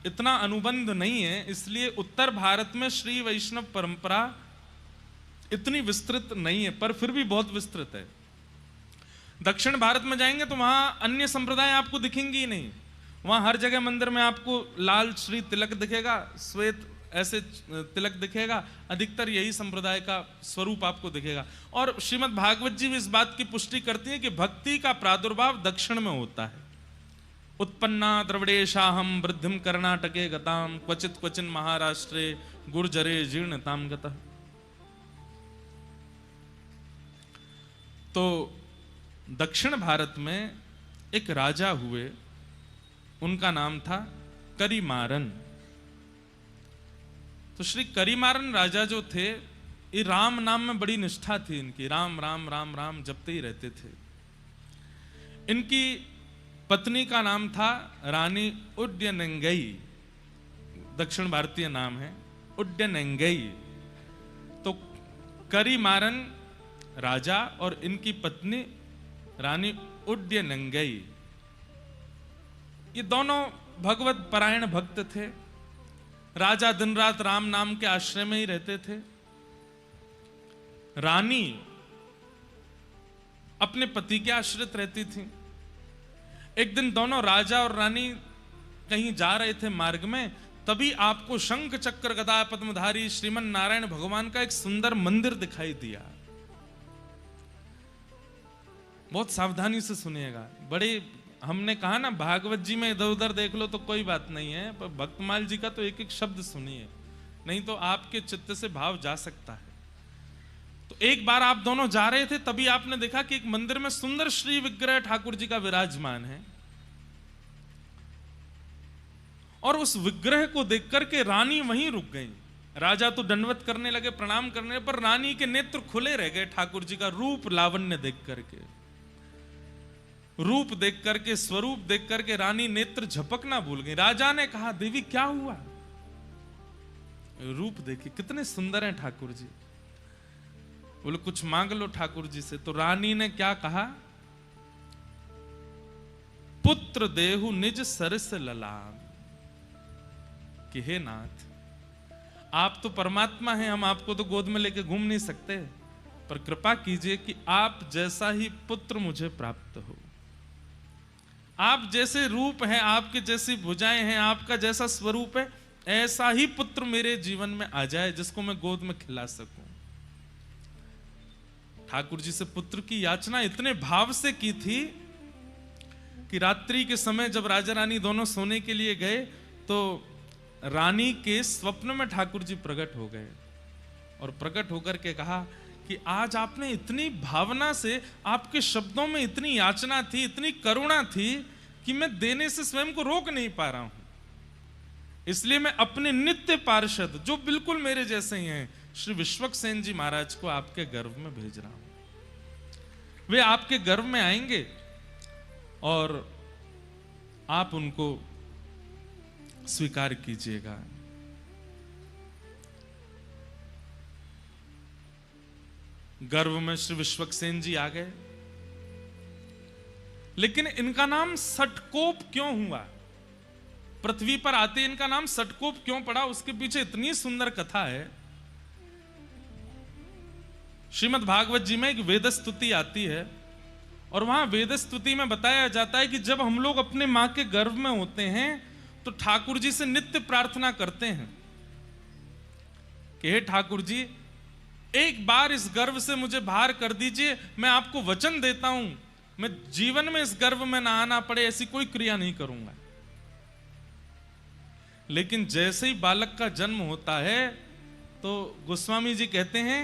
इतना अनुबंध नहीं है, इसलिए उत्तर भारत में श्री वैष्णव परंपरा इतनी विस्तृत नहीं है, पर फिर भी बहुत विस्तृत है। दक्षिण भारत में जाएंगे तो वहां अन्य संप्रदाय आपको दिखेंगे ही नहीं। वहां हर जगह मंदिर में आपको लाल श्री तिलक दिखेगा, श्वेत ऐसे तिलक दिखेगा, अधिकतर यही संप्रदाय का स्वरूप आपको दिखेगा। और श्रीमद् भागवत जी भी इस बात की पुष्टि करती है कि भक्ति का प्रादुर्भाव दक्षिण में होता है। उत्पन्ना द्रविड़ेशाहम वृद्धिम कर्णाटके गताम क्वचित क्वचिन महाराष्ट्रे गुर्जरे जीर्णताम गतः। तो दक्षिण भारत में एक राजा हुए, उनका नाम था करिमारन। तो श्री करिमारन राजा जो थे, ये राम नाम में बड़ी निष्ठा थी इनकी, राम राम राम राम जपते ही रहते थे। इनकी पत्नी का नाम था रानी उड्डयनंगई, दक्षिण भारतीय नाम है उड्डयनंगई। तो करिमारन राजा और इनकी पत्नी रानी उड्डयनंगई, ये दोनों भगवत परायण भक्त थे। राजा दिन रात राम नाम के आश्रय में ही रहते थे। रानी अपने पति के आश्रित रहती थी। एक दिन दोनों राजा और रानी कहीं जा रहे थे मार्ग में, तभी आपको शंख चक्र गदा पद्मधारी श्रीमन नारायण भगवान का एक सुंदर मंदिर दिखाई दिया। बहुत सावधानी से सुनिएगा। बड़े हमने कहा ना भागवत जी में इधर उधर देख लो तो कोई बात नहीं है, पर भक्तमाल जी का तो एक एक शब्द सुनिए, नहीं तो आपके चित्त से भाव जा सकता है। तो एक बार आप दोनों जा रहे थे, तभी आपने देखा कि एक मंदिर में सुंदर श्री विग्रह ठाकुर जी का विराजमान है, और उस विग्रह को देख करके रानी वहीं रुक गई। राजा तो दंडवत करने लगे, प्रणाम करने पर रानी के नेत्र खुले रह गए ठाकुर जी का रूप लावण्य देख करके। रूप देख करके, स्वरूप देख करके रानी नेत्र झपकना भूल गई। राजा ने कहा, देवी क्या हुआ? रूप देखिए कितने सुंदर हैं ठाकुर जी। बोले कुछ मांग लो ठाकुर जी से। तो रानी ने क्या कहा, पुत्र देहु निज सरस ललाम, कि हे नाथ, आप तो परमात्मा हैं, हम आपको तो गोद में लेके घूम नहीं सकते, पर कृपा कीजिए कि आप जैसा ही पुत्र मुझे प्राप्त हो। आप जैसे रूप हैं, आपके जैसी भुजाएं हैं, आपका जैसा स्वरूप है, ऐसा ही पुत्र मेरे जीवन में आ जाए जिसको मैं गोद में खिला सकूं। ठाकुर जी से पुत्र की याचना इतने भाव से की थी कि रात्रि के समय जब राजा रानी दोनों सोने के लिए गए, तो रानी के स्वप्न में ठाकुर जी प्रकट हो गए और प्रकट होकर के कहा कि आज आपने इतनी भावना से, आपके शब्दों में इतनी याचना थी, इतनी करुणा थी कि मैं देने से स्वयं को रोक नहीं पा रहा हूं। इसलिए मैं अपने नित्य पार्षद, जो बिल्कुल मेरे जैसे ही हैं, श्री विश्वक्सेन जी महाराज को आपके गर्भ में भेज रहा हूं। वे आपके गर्भ में आएंगे और आप उनको स्वीकार कीजिएगा। गर्भ में श्री विश्वक्सेन जी आ गए, लेकिन इनका नाम सटकोप क्यों हुआ? पृथ्वी पर आते इनका नाम सटकोप क्यों पड़ा? उसके पीछे इतनी सुंदर कथा है। श्रीमद् भागवत जी में एक वेद स्तुति आती है, और वहां वेद स्तुति में बताया जाता है कि जब हम लोग अपने मां के गर्भ में होते हैं तो ठाकुर जी से नित्य प्रार्थना करते हैं कि हे ठाकुर जी, एक बार इस गर्भ से मुझे बाहर कर दीजिए, मैं आपको वचन देता हूं, मैं जीवन में इस गर्भ में ना आना पड़े ऐसी कोई क्रिया नहीं करूंगा। लेकिन जैसे ही बालक का जन्म होता है तो गोस्वामी जी कहते हैं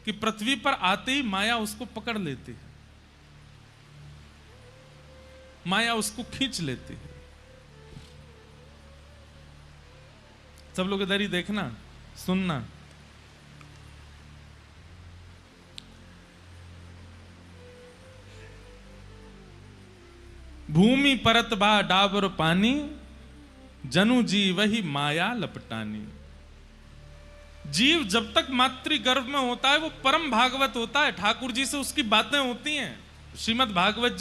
कि पृथ्वी पर आते ही माया उसको पकड़ लेती है, माया उसको खींच लेती है। सब लोग इधर ही देखना, सुनना। भूमि परत बा डाबर पानी, जनु जीव ही माया लपटानी। जीव जब तक मातृ गर्भ में होता है वो परम भागवत होता है, ठाकुर जी से उसकी बातें होती हैं। श्रीमद् भागवत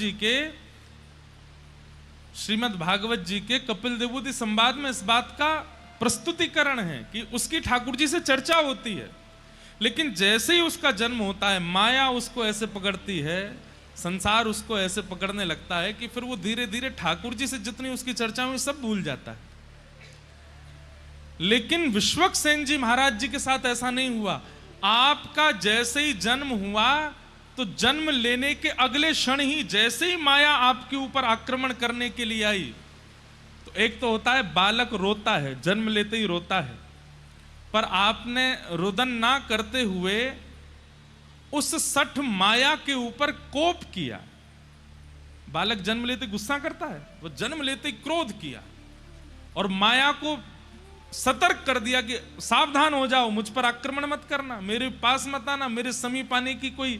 जी के कपिल देवूति संवाद में इस बात का प्रस्तुतिकरण है कि उसकी ठाकुर जी से चर्चा होती है। लेकिन जैसे ही उसका जन्म होता है माया उसको ऐसे पकड़ती है, संसार उसको ऐसे पकड़ने लगता है कि फिर वो धीरे धीरे ठाकुर जी से जितनी उसकी चर्चा हुई सब भूल जाता है। लेकिन विश्वक्सेन जी महाराज जी के साथ ऐसा नहीं हुआ। आपका जैसे ही जन्म हुआ तो जन्म लेने के अगले क्षण ही जैसे ही माया आपके ऊपर आक्रमण करने के लिए आई, तो एक तो होता है बालक रोता है, जन्म लेते ही रोता है, पर आपने रुदन ना करते हुए उस सठ माया के ऊपर कोप किया। बालक जन्म लेते गुस्सा करता है, वो जन्म लेते ही क्रोध किया और माया को सतर्क कर दिया कि सावधान हो जाओ, मुझ पर आक्रमण मत करना, मेरे पास मत आना, मेरे समीप आने की कोई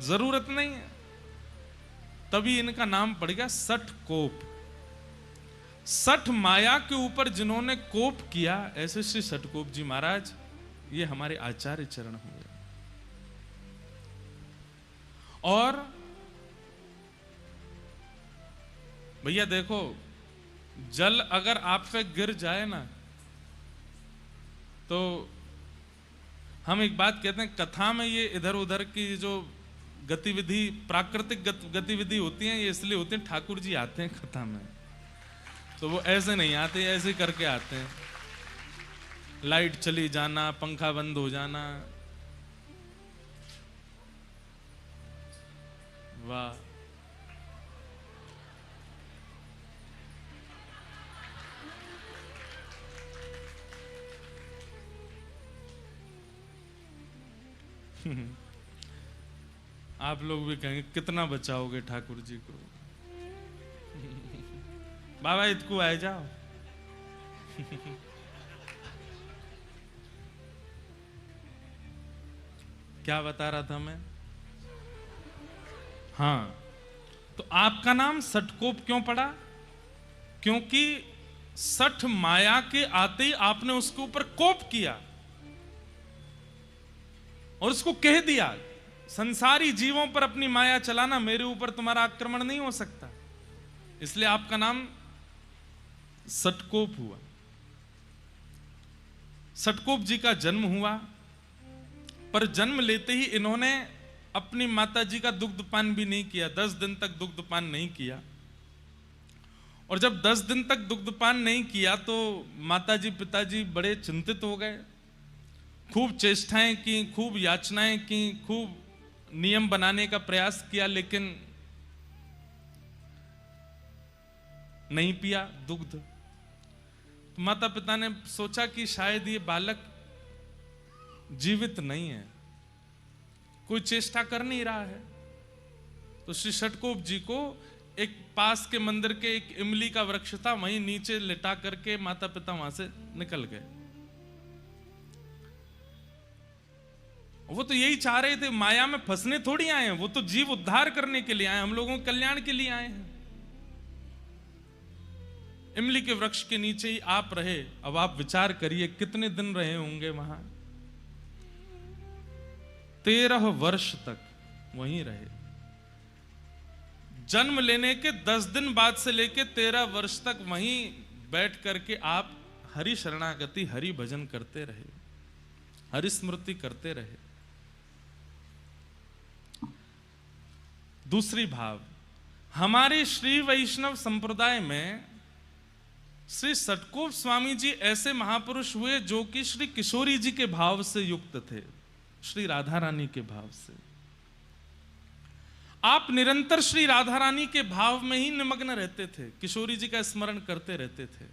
जरूरत नहीं है। तभी इनका नाम पड़ गया सठ कोप। सठ माया के ऊपर जिन्होंने कोप किया, ऐसे श्री सठकोप जी महाराज ये हमारे आचार्य चरण हुए। और भैया देखो, जल अगर आप पे गिर जाए ना, तो हम एक बात कहते हैं, कथा में ये इधर उधर की जो गतिविधि, प्राकृतिक गतिविधि होती हैं, ये इसलिए होती हैं ठाकुर जी आते हैं कथा में, तो वो ऐसे नहीं आते, ऐसे करके आते हैं। लाइट चली जाना, पंखा बंद हो जाना, वाह। आप लोग भी कहेंगे कितना बचाओगे ठाकुर जी को। बाबा इतको आए जाओ। क्या बता रहा था मैं? हाँ, तो आपका नाम सठकोप क्यों पड़ा? क्योंकि सठ माया के आते ही आपने उसके ऊपर कोप किया और उसको कह दिया, संसारी जीवों पर अपनी माया चलाना, मेरे ऊपर तुम्हारा आक्रमण नहीं हो सकता। इसलिए आपका नाम सठकोप हुआ। सठकोप जी का जन्म हुआ, पर जन्म लेते ही इन्होंने अपनी माता जी का दुग्धपान भी नहीं किया। 10 दिन तक दुग्धपान नहीं किया। और जब 10 दिन तक दुग्धपान नहीं किया तो माताजी पिताजी बड़े चिंतित हो गए। खूब चेष्टाएं की, खूब याचनाएं की, खूब नियम बनाने का प्रयास किया, लेकिन नहीं पिया दुग्ध। तो माता पिता ने सोचा कि शायद ये बालक जीवित नहीं है, कोई चेष्टा कर नहीं रहा है। तो श्री सठकोप जी को एक पास के मंदिर के एक इमली का वृक्ष था, वहीं नीचे लिटा करके माता पिता वहां से निकल गए। वो तो यही चाह रहे थे, माया में फंसने थोड़ी आए हैं, वो तो जीव उद्धार करने के लिए आए, हम लोगों के कल्याण के लिए आए हैं। इमली के वृक्ष के नीचे ही आप रहे। अब आप विचार करिए कितने दिन रहे होंगे वहां। 13 वर्ष तक वहीं रहे। जन्म लेने के 10 दिन बाद से लेके 13 वर्ष तक वहीं बैठ करके आप हरि शरणागति, हरि भजन करते रहे, हरि स्मृति करते रहे। दूसरी भाव, हमारे श्री वैष्णव संप्रदाय में श्री सठकोप स्वामी जी ऐसे महापुरुष हुए जो कि श्री किशोरी जी के भाव से युक्त थे, श्री राधा रानी के भाव से। आप निरंतर श्री राधा रानी के भाव में ही निमग्न रहते थे, किशोरी जी का स्मरण करते रहते थे।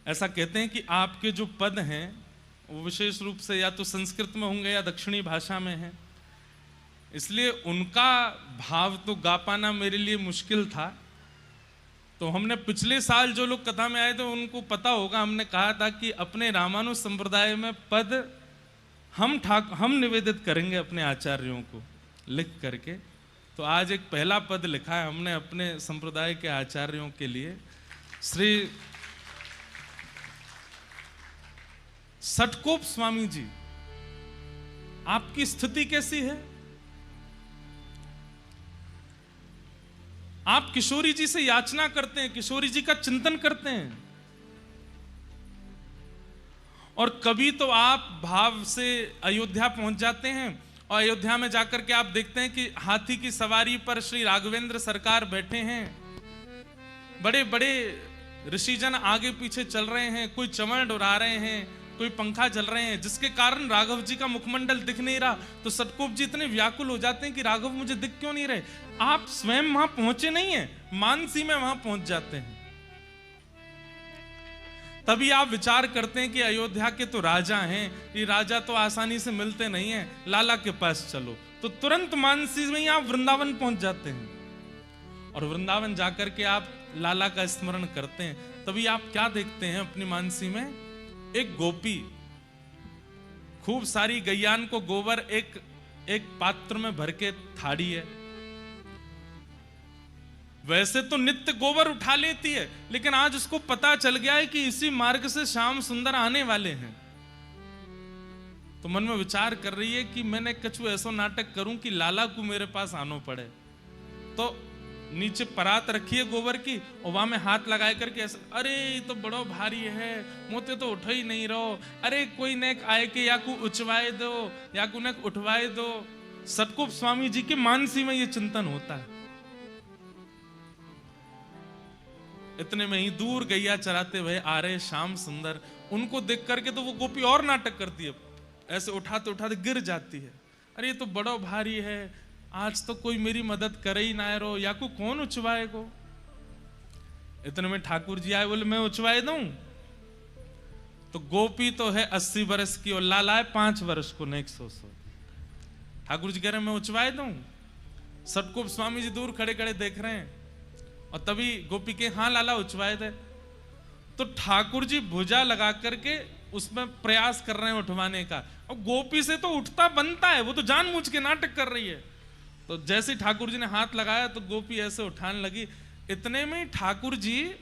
ऐसा कहते हैं कि आपके जो पद हैं वो विशेष रूप से या तो संस्कृत में होंगे या दक्षिणी भाषा में हैं, इसलिए उनका भाव तो गा पाना मेरे लिए मुश्किल था। तो हमने पिछले साल जो लोग कथा में आए थे उनको पता होगा, हमने कहा था कि अपने रामानुज संप्रदाय में पद हम निवेदित करेंगे अपने आचार्यों को लिख करके, तो आज एक पहला पद लिखा है हमने अपने संप्रदाय के आचार्यों के लिए। श्री सटकोप स्वामी जी, आपकी स्थिति कैसी है? आप किशोरी जी से याचना करते हैं, किशोरी जी का चिंतन करते हैं, और कभी तो आप भाव से अयोध्या पहुंच जाते हैं और अयोध्या में जाकर के आप देखते हैं कि हाथी की सवारी पर श्री राघवेंद्र सरकार बैठे हैं, बड़े बड़े ऋषिजन आगे पीछे चल रहे हैं, कोई चमड़ उड़ा रहे हैं, कोई पंखा चल रहे हैं, जिसके कारण राघव जी का मुखमंडल दिख नहीं रहा। तो सटकोप जी इतने व्याकुल हो जाते हैं कि राघव मुझे दिख क्यों नहीं रहे। आप स्वयं वहां पहुंचे नहीं है, मानसी में वहां पहुंच जाते हैं। तभी आप विचार करते हैं कि अयोध्या के तो राजा हैं, ये राजा तो आसानी से मिलते नहीं हैं, लाला के पास चलो। तो तुरंत मानसी में ही आप वृंदावन पहुंच जाते हैं और वृंदावन जाकर के आप लाला का स्मरण करते हैं। तभी आप क्या देखते हैं अपनी मानसी में? एक गोपी खूब सारी गैयान को गोबर एक पात्र में भर के थाड़ी है। वैसे तो नित्य गोबर उठा लेती है, लेकिन आज उसको पता चल गया है कि इसी मार्ग से श्याम सुंदर आने वाले हैं। तो मन में विचार कर रही है कि मैंने कछु ऐसा नाटक करूं कि लाला को मेरे पास आनो पड़े। तो नीचे परात रखी है गोबर की और वहां में हाथ लगाए करके ऐसा, अरे ये तो बड़ो भारी है, मोते तो उठ ही नहीं रहो, अरे कोई नेक आए के या को उचवाए दो या को नेक उठवाए दो। सटकोप स्वामी जी के मानसी में ये चिंतन होता है। इतने में ही दूर गैया चराते हुए आ रहे श्याम सुंदर, उनको देख करके तो वो गोपी और नाटक करती है, ऐसे उठाते उठाते गिर जाती है। अरे ये तो बड़ो भारी है, आज तो कोई मेरी मदद करे ही ना रो, या को कौन उचवाए को। इतने में ठाकुर जी आए, बोले मैं उचवाए दूं। तो गोपी तो है 80 वर्ष की और लाला है 5 वर्ष को, नहीं 100। ठाकुर जी कह रहे हैं मैं उचवाए दूं। सटकोप स्वामी जी दूर खड़े खड़े देख रहे हैं और तभी गोपी के हाँ लाला उचवाए दे। तो ठाकुर जी भुजा लगा करके उसमें प्रयास कर रहे हैं उठवाने का, और गोपी से तो उठता बनता है, वो तो जानबूझ के नाटक कर रही है। तो जैसे ही ठाकुर जी ने हाथ लगाया तो गोपी ऐसे उठाने लगी। इतने में ठाकुर जी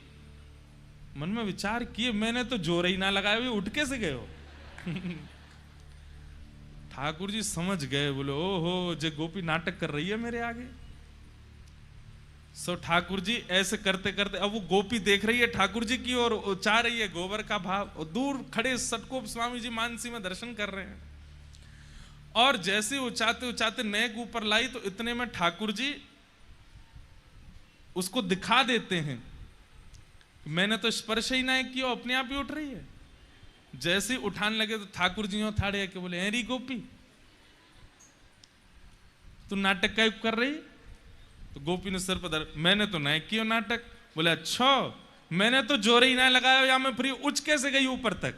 मन में विचार किए, मैंने तो जोर ही ना लगाया, हुए उठ कैसे गए हो। ठाकुर जी समझ गए, बोले ओहो जे गोपी नाटक कर रही है मेरे आगे। सो ठाकुर जी ऐसे करते करते, अब वो गोपी देख रही है ठाकुर जी की और चाह रही है गोबर का भाव, और दूर खड़े सटकोप स्वामी जी मानसी में दर्शन कर रहे हैं। और जैसे उचाते उचाते नेक ऊपर लाई तो इतने में ठाकुर जी उसको दिखा देते हैं, मैंने तो स्पर्श ही ना किया, अपने आप ही उठ रही है। जैसे ही उठाने लगे तो ठाकुर जी थाड़े के बोले, हेरी गोपी तू नाटक क्या कर रही? तो गोपी ने सिर पर, मैंने तो नहीं किया नाटक। बोले अच्छा, मैंने तो जोर ही ना लगाया, या मैं फ्री उच कैसे गई ऊपर तक।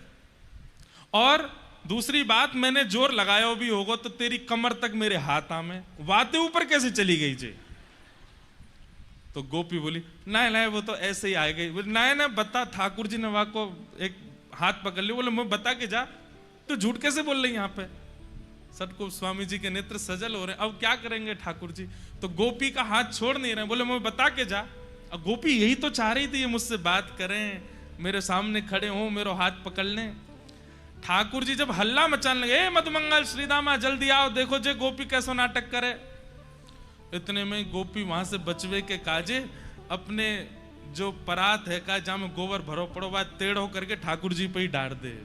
और दूसरी बात, मैंने जोर लगाया भी होगा तो तेरी कमर तक मेरे हाथ आमे, वाते ऊपर कैसे चली गई जी। तो गोपी बोली नहीं नहीं वो तो ऐसे ही आ गई। बोले नहीं ना बता, ठाकुर जी ने वहां को एक हाथ पकड़ लिया। बोले मैं बता के जा, तो झूठ कैसे बोल रही यहाँ पे। सटकोप स्वामी जी के नेत्र सजल हो रहे हैं, अब क्या करेंगे ठाकुर जी। तो गोपी का हाथ छोड़ नहीं रहे, बोले मैं बता के जा। अब गोपी यही तो चाह रही थी ये मुझसे बात करें, मेरे सामने खड़े हो, मेरा हाथ पकड़ लें। ठाकुर जी जब हल्ला मचाने लगे, मधुमंगल श्रीदामा जल्दी आओ, देखो जे गोपी कैसा नाटक करे। इतने में गोपी वहां से बचवे के काजे अपने जो परात है का जहां में गोबर भरो पड़ो, बात टेढ़ होकर के ठाकुर जी पे ही डाल दे।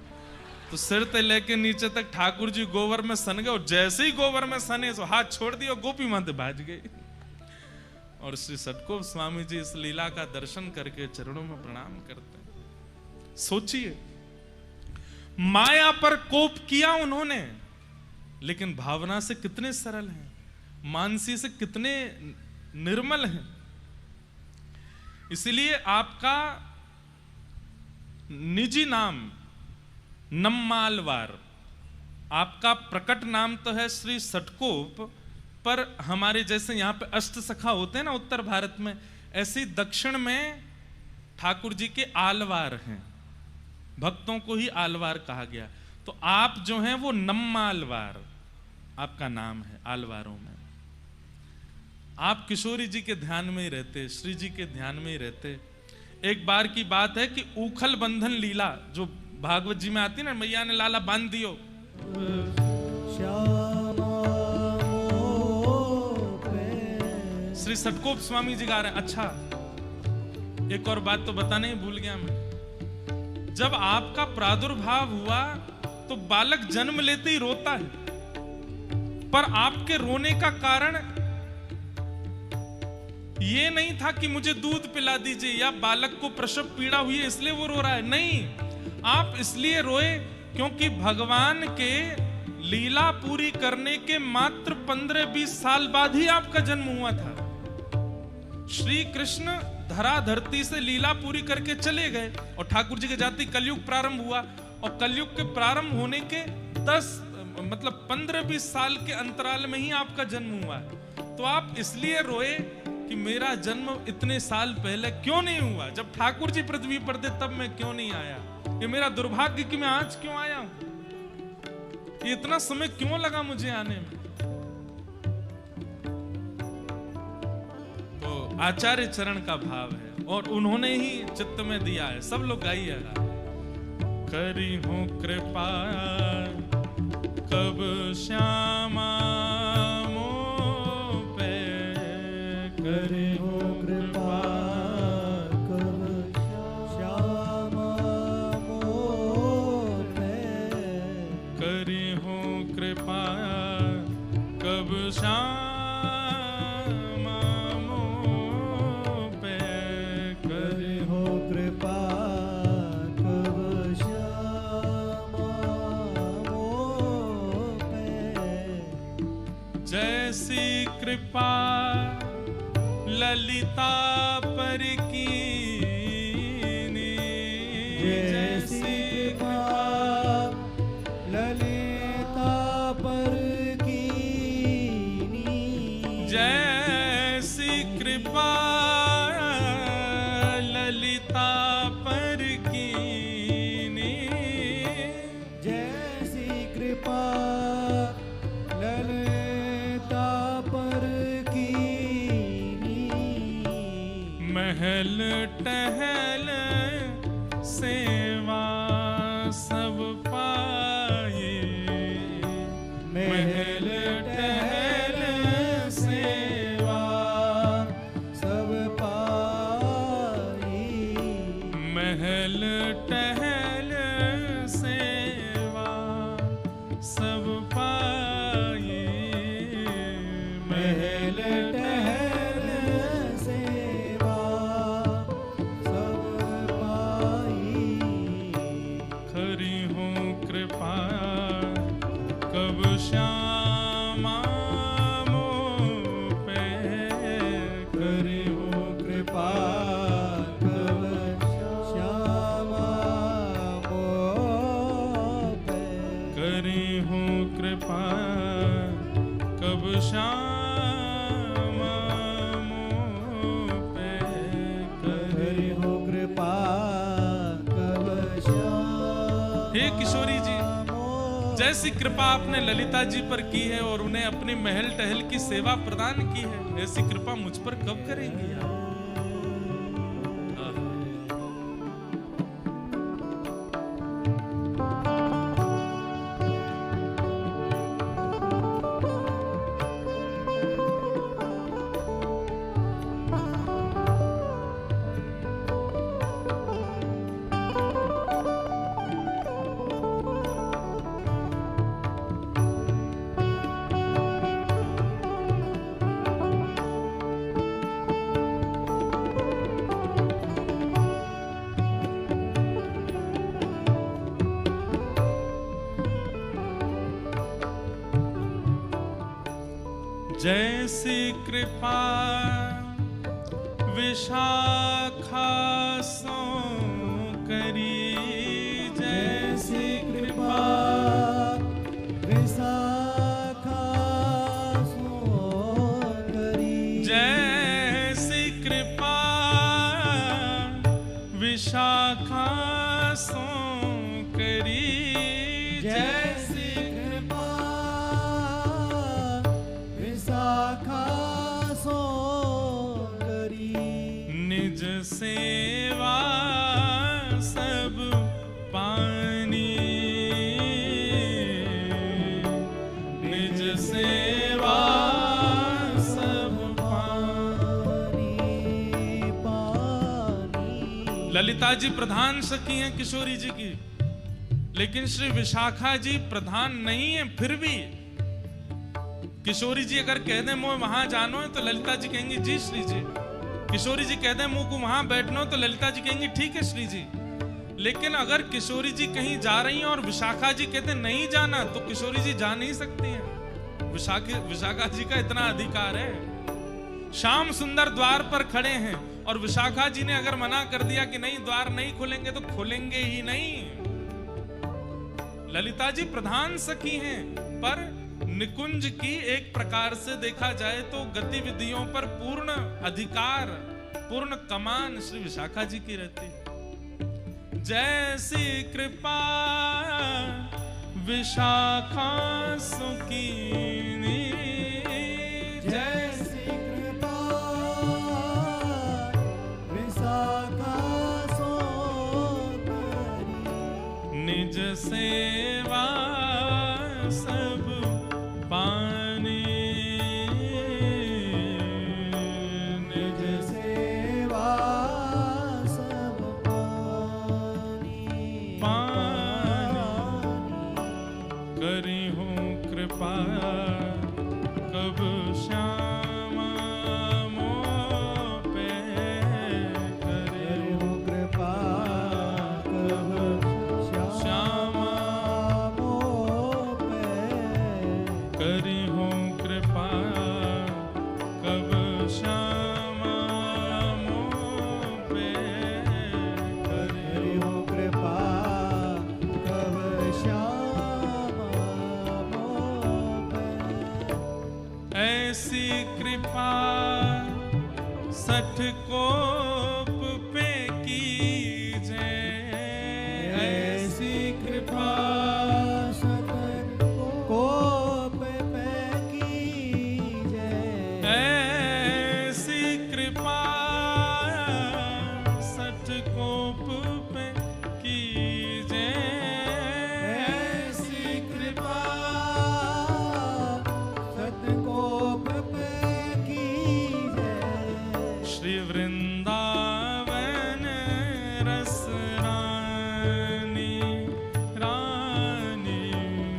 तो सिर से लेके नीचे तक ठाकुर जी गोबर में सन गए, और जैसे ही गोबर में सने तो हाथ छोड़ दिया, गोपी वहां से भाज गई। और श्री सटकोप स्वामी जी इस लीला का दर्शन करके चरणों में प्रणाम करते हैं। सोचिए, माया पर कोप किया उन्होंने, लेकिन भावना से कितने सरल हैं, मानसी से कितने निर्मल हैं। इसलिए आपका निजी नाम नम्मालवार, आपका प्रकट नाम तो है श्री सटकोप, पर हमारे जैसे यहां पे अष्ट सखा होते हैं ना उत्तर भारत में, ऐसे दक्षिण में ठाकुर जी के आलवार हैं, भक्तों को ही आलवार कहा गया। तो आप जो हैं वो नम्मालवार आपका नाम है आलवारों में। आप किशोरी जी के ध्यान में ही रहते, श्री जी के ध्यान में ही रहते। एक बार की बात है कि ऊखल बंधन लीला जो भागवत जी में आती है ना, मैया ने लाला बांध दियो, श्री सटकोप स्वामी जी गा रहे हैं। अच्छा, एक और बात तो बताने ही भूल गया मैं, जब आपका प्रादुर्भाव हुआ तो बालक जन्म लेते ही रोता है, पर आपके रोने का कारण ये नहीं था कि मुझे दूध पिला दीजिए या बालक को प्रसव पीड़ा हुई है इसलिए वो रो रहा है, नहीं, आप इसलिए रोए क्योंकि भगवान के लीला पूरी करने के मात्र 15-20 साल बाद ही आपका जन्म हुआ था। श्री कृष्ण धरा धरती से लीला पूरी करके चले गए और ठाकुर जी के जाति कलयुग प्रारंभ हुआ, और कलयुग के प्रारंभ होने के 15-20 साल के अंतराल में ही आपका जन्म हुआ है। तो आप इसलिए रोए कि मेरा जन्म इतने साल पहले क्यों नहीं हुआ, जब ठाकुर जी पृथ्वी पर थे तब मैं क्यों नहीं आया, ये मेरा दुर्भाग्य कि मैं आज क्यों आया हूं, ये इतना समय क्यों लगा मुझे आने में। तो आचार्य चरण का भाव है और उन्होंने ही चित्त में दिया है। सब लोग गाइएगा। करी हूं कृपा कब श्यामा मोह पे, करी हूं कृपा कब श्यामा मोह पे, करी हूं कृपा कब श्यामा कृपा ललिता पर कीनी, जैसी कृपा ललिता पर कीनी, जैसी कृपा ललिता पर कीनी, जैसी कृपा महल टहल सेवा सब पाए, महल टहल सेवा सब पाए, महल टहल सेवा सब पाए, महल टहल सेवा श्यामा मोह पे, करी हूं कृपा कब श्यामा मोह पे, करी हूं कृपा कब श्यामा मोह पे, करी हूं कृपा कब श्यामा। हे किशोरी जी, जैसी कृपा आपने ललिता जी पर की है और उन्हें अपनी महल टहल की सेवा प्रदान की है, ऐसी कृपा मुझ पर कब करेंगी आप? जैसी कृपा विशाखा सो करी, जैसी कृपा विशाखा सो करी, जैसी कृपा विशाखा सो करी, जैसी कृपा विशाखा सो ललिता जी प्रधान सखी हैं किशोरी जी की, लेकिन श्री विशाखा जी प्रधान नहीं है। फिर भी किशोरी जी अगर कह दें मुझे वहां जानो है, तो ललिता जी कहेंगी जी श्री जी। किशोरी जी कह दें मुझ को वहां बैठना हो, तो ललिता जी कहेंगी ठीक है श्री जी। लेकिन अगर किशोरी जी कहीं जा रही हैं और विशाखा जी कहते नहीं जाना, तो किशोरी जी जा नहीं सकती हैं। विशाखा जी का इतना अधिकार है। श्याम सुंदर द्वार पर खड़े हैं और विशाखा जी ने अगर मना कर दिया कि नहीं द्वार नहीं खुलेंगे, तो खुलेंगे ही नहीं। ललिता जी प्रधान सखी हैं, पर निकुंज की एक प्रकार से देखा जाए तो गतिविधियों पर पूर्ण अधिकार, पूर्ण कमान श्री विशाखा जी की रहती है। जैसी कृपा विशाखा सुकीनी, जैसी कृपा विशाखा सो करी, निज सेवा सब पानी, निज सेवा सब करी हूँ कृपा कब श्यामा मोह पे, करी हूँ कृपा कब श्यामा मोह पे, करी हूँ कृपा कब श्यामा मोह पे, करी हूँ कृपा कब श्यामा मोह पे। ऐसी कृपा सठ कोप पे कीजे, ऐसी कृपा सतन कोप पे कीजे, ऐसी कृपा सठ कोप पे कीजे, ऐसी कृपा सतकोप पे कीजे। श्री वृंदावन रस रानी, रानी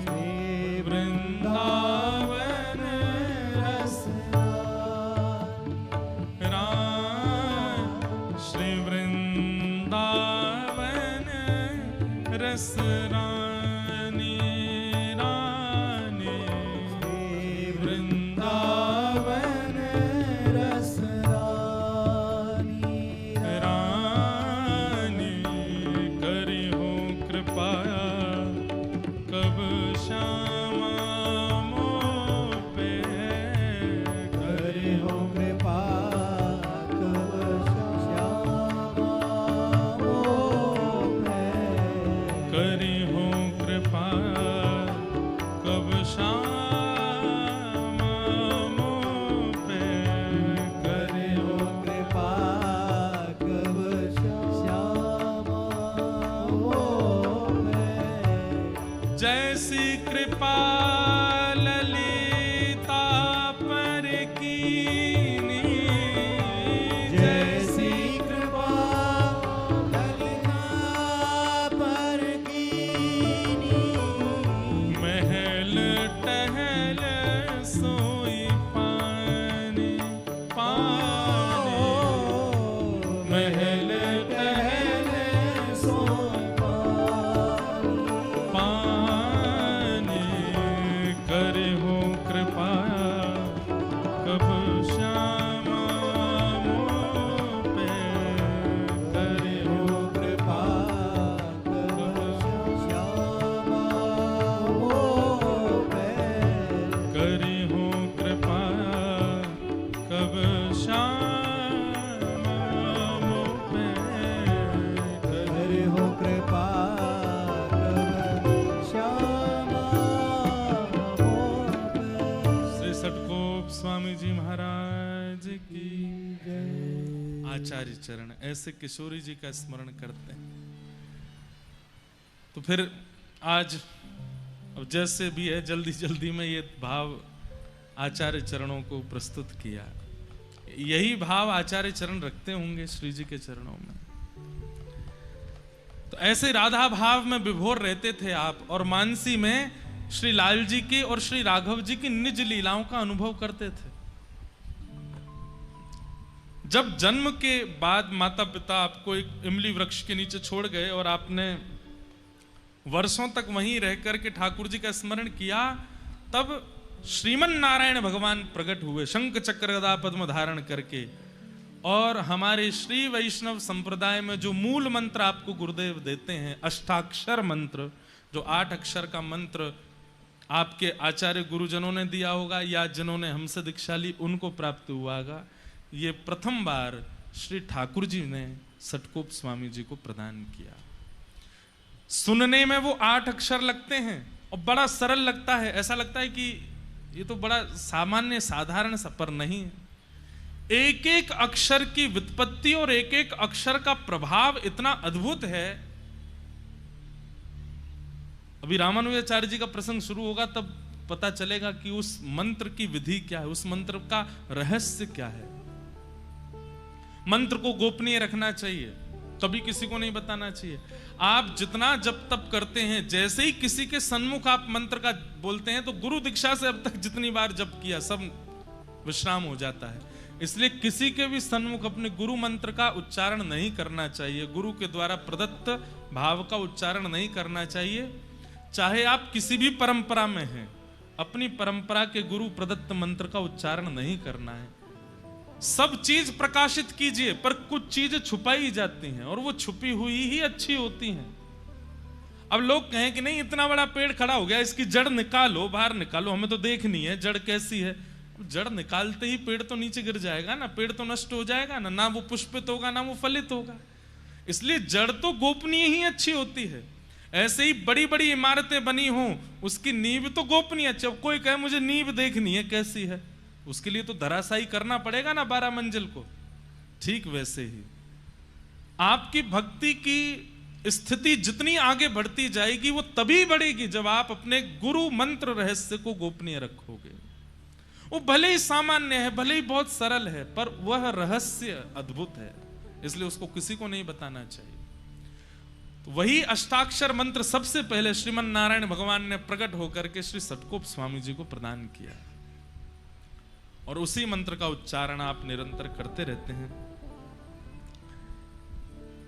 श्री वृंदावन रस श्री वृंदावन रस रानी, रानी श्री वृंदावन रस रानी, रानी करी हो कृपा कब श्यामा मोह पे, करी हो कृपा कब श्यामा मोह पे, करी हो कृपा कब श्यामा मोह पे, करी हो कृपा कब श्यामा मोह पे। जैसी कृपा ललिता पर कीनी, जैसी कृपा ललिता पर कीनी, महल टहल सोई पानी, पानी महल टहल सोई पानी, करे हो कृपा कब श्यामा मोह पे, करे हो कृपा कब श्यामा मोह पे, करी हो कृपा कब श्यामा मोह पे, करी हो कृपा कब श्यामा मोह पे। श्री सटकोप स्वामी जी महाराज की जय। आचार्य चरण ऐसे किशोरी जी का स्मरण करते हैं। तो फिर आज अब जैसे भी है जल्दी जल्दी में ये भाव आचार्य चरणों को प्रस्तुत किया। यही भाव आचार्य चरण रखते होंगे श्री जी के चरणों में। तो ऐसे राधा भाव में विभोर रहते थे आप, और मानसी में श्री लाल जी की और श्री राघव जी की निज लीलाओं का अनुभव करते थे। जब जन्म के बाद माता पिता आपको एक इमली वृक्ष के नीचे छोड़ गए और आपने वर्षों तक वहीं रह करके ठाकुर जी का स्मरण किया, तब श्रीमन नारायण भगवान प्रकट हुए शंख चक्र गदा पद्म धारण करके। और हमारे श्री वैष्णव संप्रदाय में जो मूल मंत्र आपको गुरुदेव देते हैं, अष्टाक्षर मंत्र, जो 8 अक्षर का मंत्र आपके आचार्य गुरुजनों ने दिया होगा या जिन्होंने हमसे दीक्षा ली उनको प्राप्त हुआ होगा, ये प्रथम बार श्री ठाकुर जी ने सटकोप स्वामी जी को प्रदान किया। सुनने में वो 8 अक्षर लगते हैं और बड़ा सरल लगता है, ऐसा लगता है कि ये तो बड़ा सामान्य साधारण सा, पर नहीं है। एक एक अक्षर की व्युत्पत्ति और एक एक अक्षर का प्रभाव इतना अद्भुत है। अभी रामानुजाचार्य जी का प्रसंग शुरू होगा तब पता चलेगा कि उस मंत्र की विधि क्या है, उस मंत्र का रहस्य क्या है। मंत्र को गोपनीय रखना चाहिए, कभी किसी को नहीं बताना चाहिए। आप जितना जप तप करते हैं, जैसे ही किसी के सन्मुख आप मंत्र का बोलते हैं तो गुरु दीक्षा से अब तक जितनी बार जप किया सब विश्राम हो जाता है। इसलिए किसी के भी सन्मुख अपने गुरु मंत्र का उच्चारण नहीं करना चाहिए, गुरु के द्वारा प्रदत्त भाव का उच्चारण नहीं करना चाहिए। चाहे आप किसी भी परंपरा में हैं, अपनी परंपरा के गुरु प्रदत्त मंत्र का उच्चारण नहीं करना है। सब चीज प्रकाशित कीजिए, पर कुछ चीजें छुपाई जाती हैं और वो छुपी हुई ही अच्छी होती हैं। अब लोग कहें कि नहीं इतना बड़ा पेड़ खड़ा हो गया, इसकी जड़ निकालो, बाहर निकालो, हमें तो देखनी है जड़ कैसी है। जड़ निकालते ही पेड़ तो नीचे गिर जाएगा ना, पेड़ तो नष्ट हो जाएगा ना, ना वो पुष्पित होगा ना वो फलित होगा। इसलिए जड़ तो गोपनीय ही अच्छी होती है। ऐसे ही बड़ी बड़ी इमारतें बनी हों, उसकी नींव तो गोपनीय अच्छी। अब कोई कहे मुझे नींव देखनी है कैसी है, उसके लिए तो धराशायी करना पड़ेगा ना 12 मंजिल को। ठीक वैसे ही आपकी भक्ति की स्थिति जितनी आगे बढ़ती जाएगी वो तभी बढ़ेगी जब आप अपने गुरु मंत्र रहस्य को गोपनीय रखोगे। वो भले ही सामान्य है, भले ही बहुत सरल है, पर वह रहस्य अद्भुत है, इसलिए उसको किसी को नहीं बताना चाहिए। तो वही अष्टाक्षर मंत्र सबसे पहले श्रीमन नारायण भगवान ने प्रकट होकर के श्री सटकोप स्वामी जी को प्रदान किया, और उसी मंत्र का उच्चारण आप निरंतर करते रहते हैं।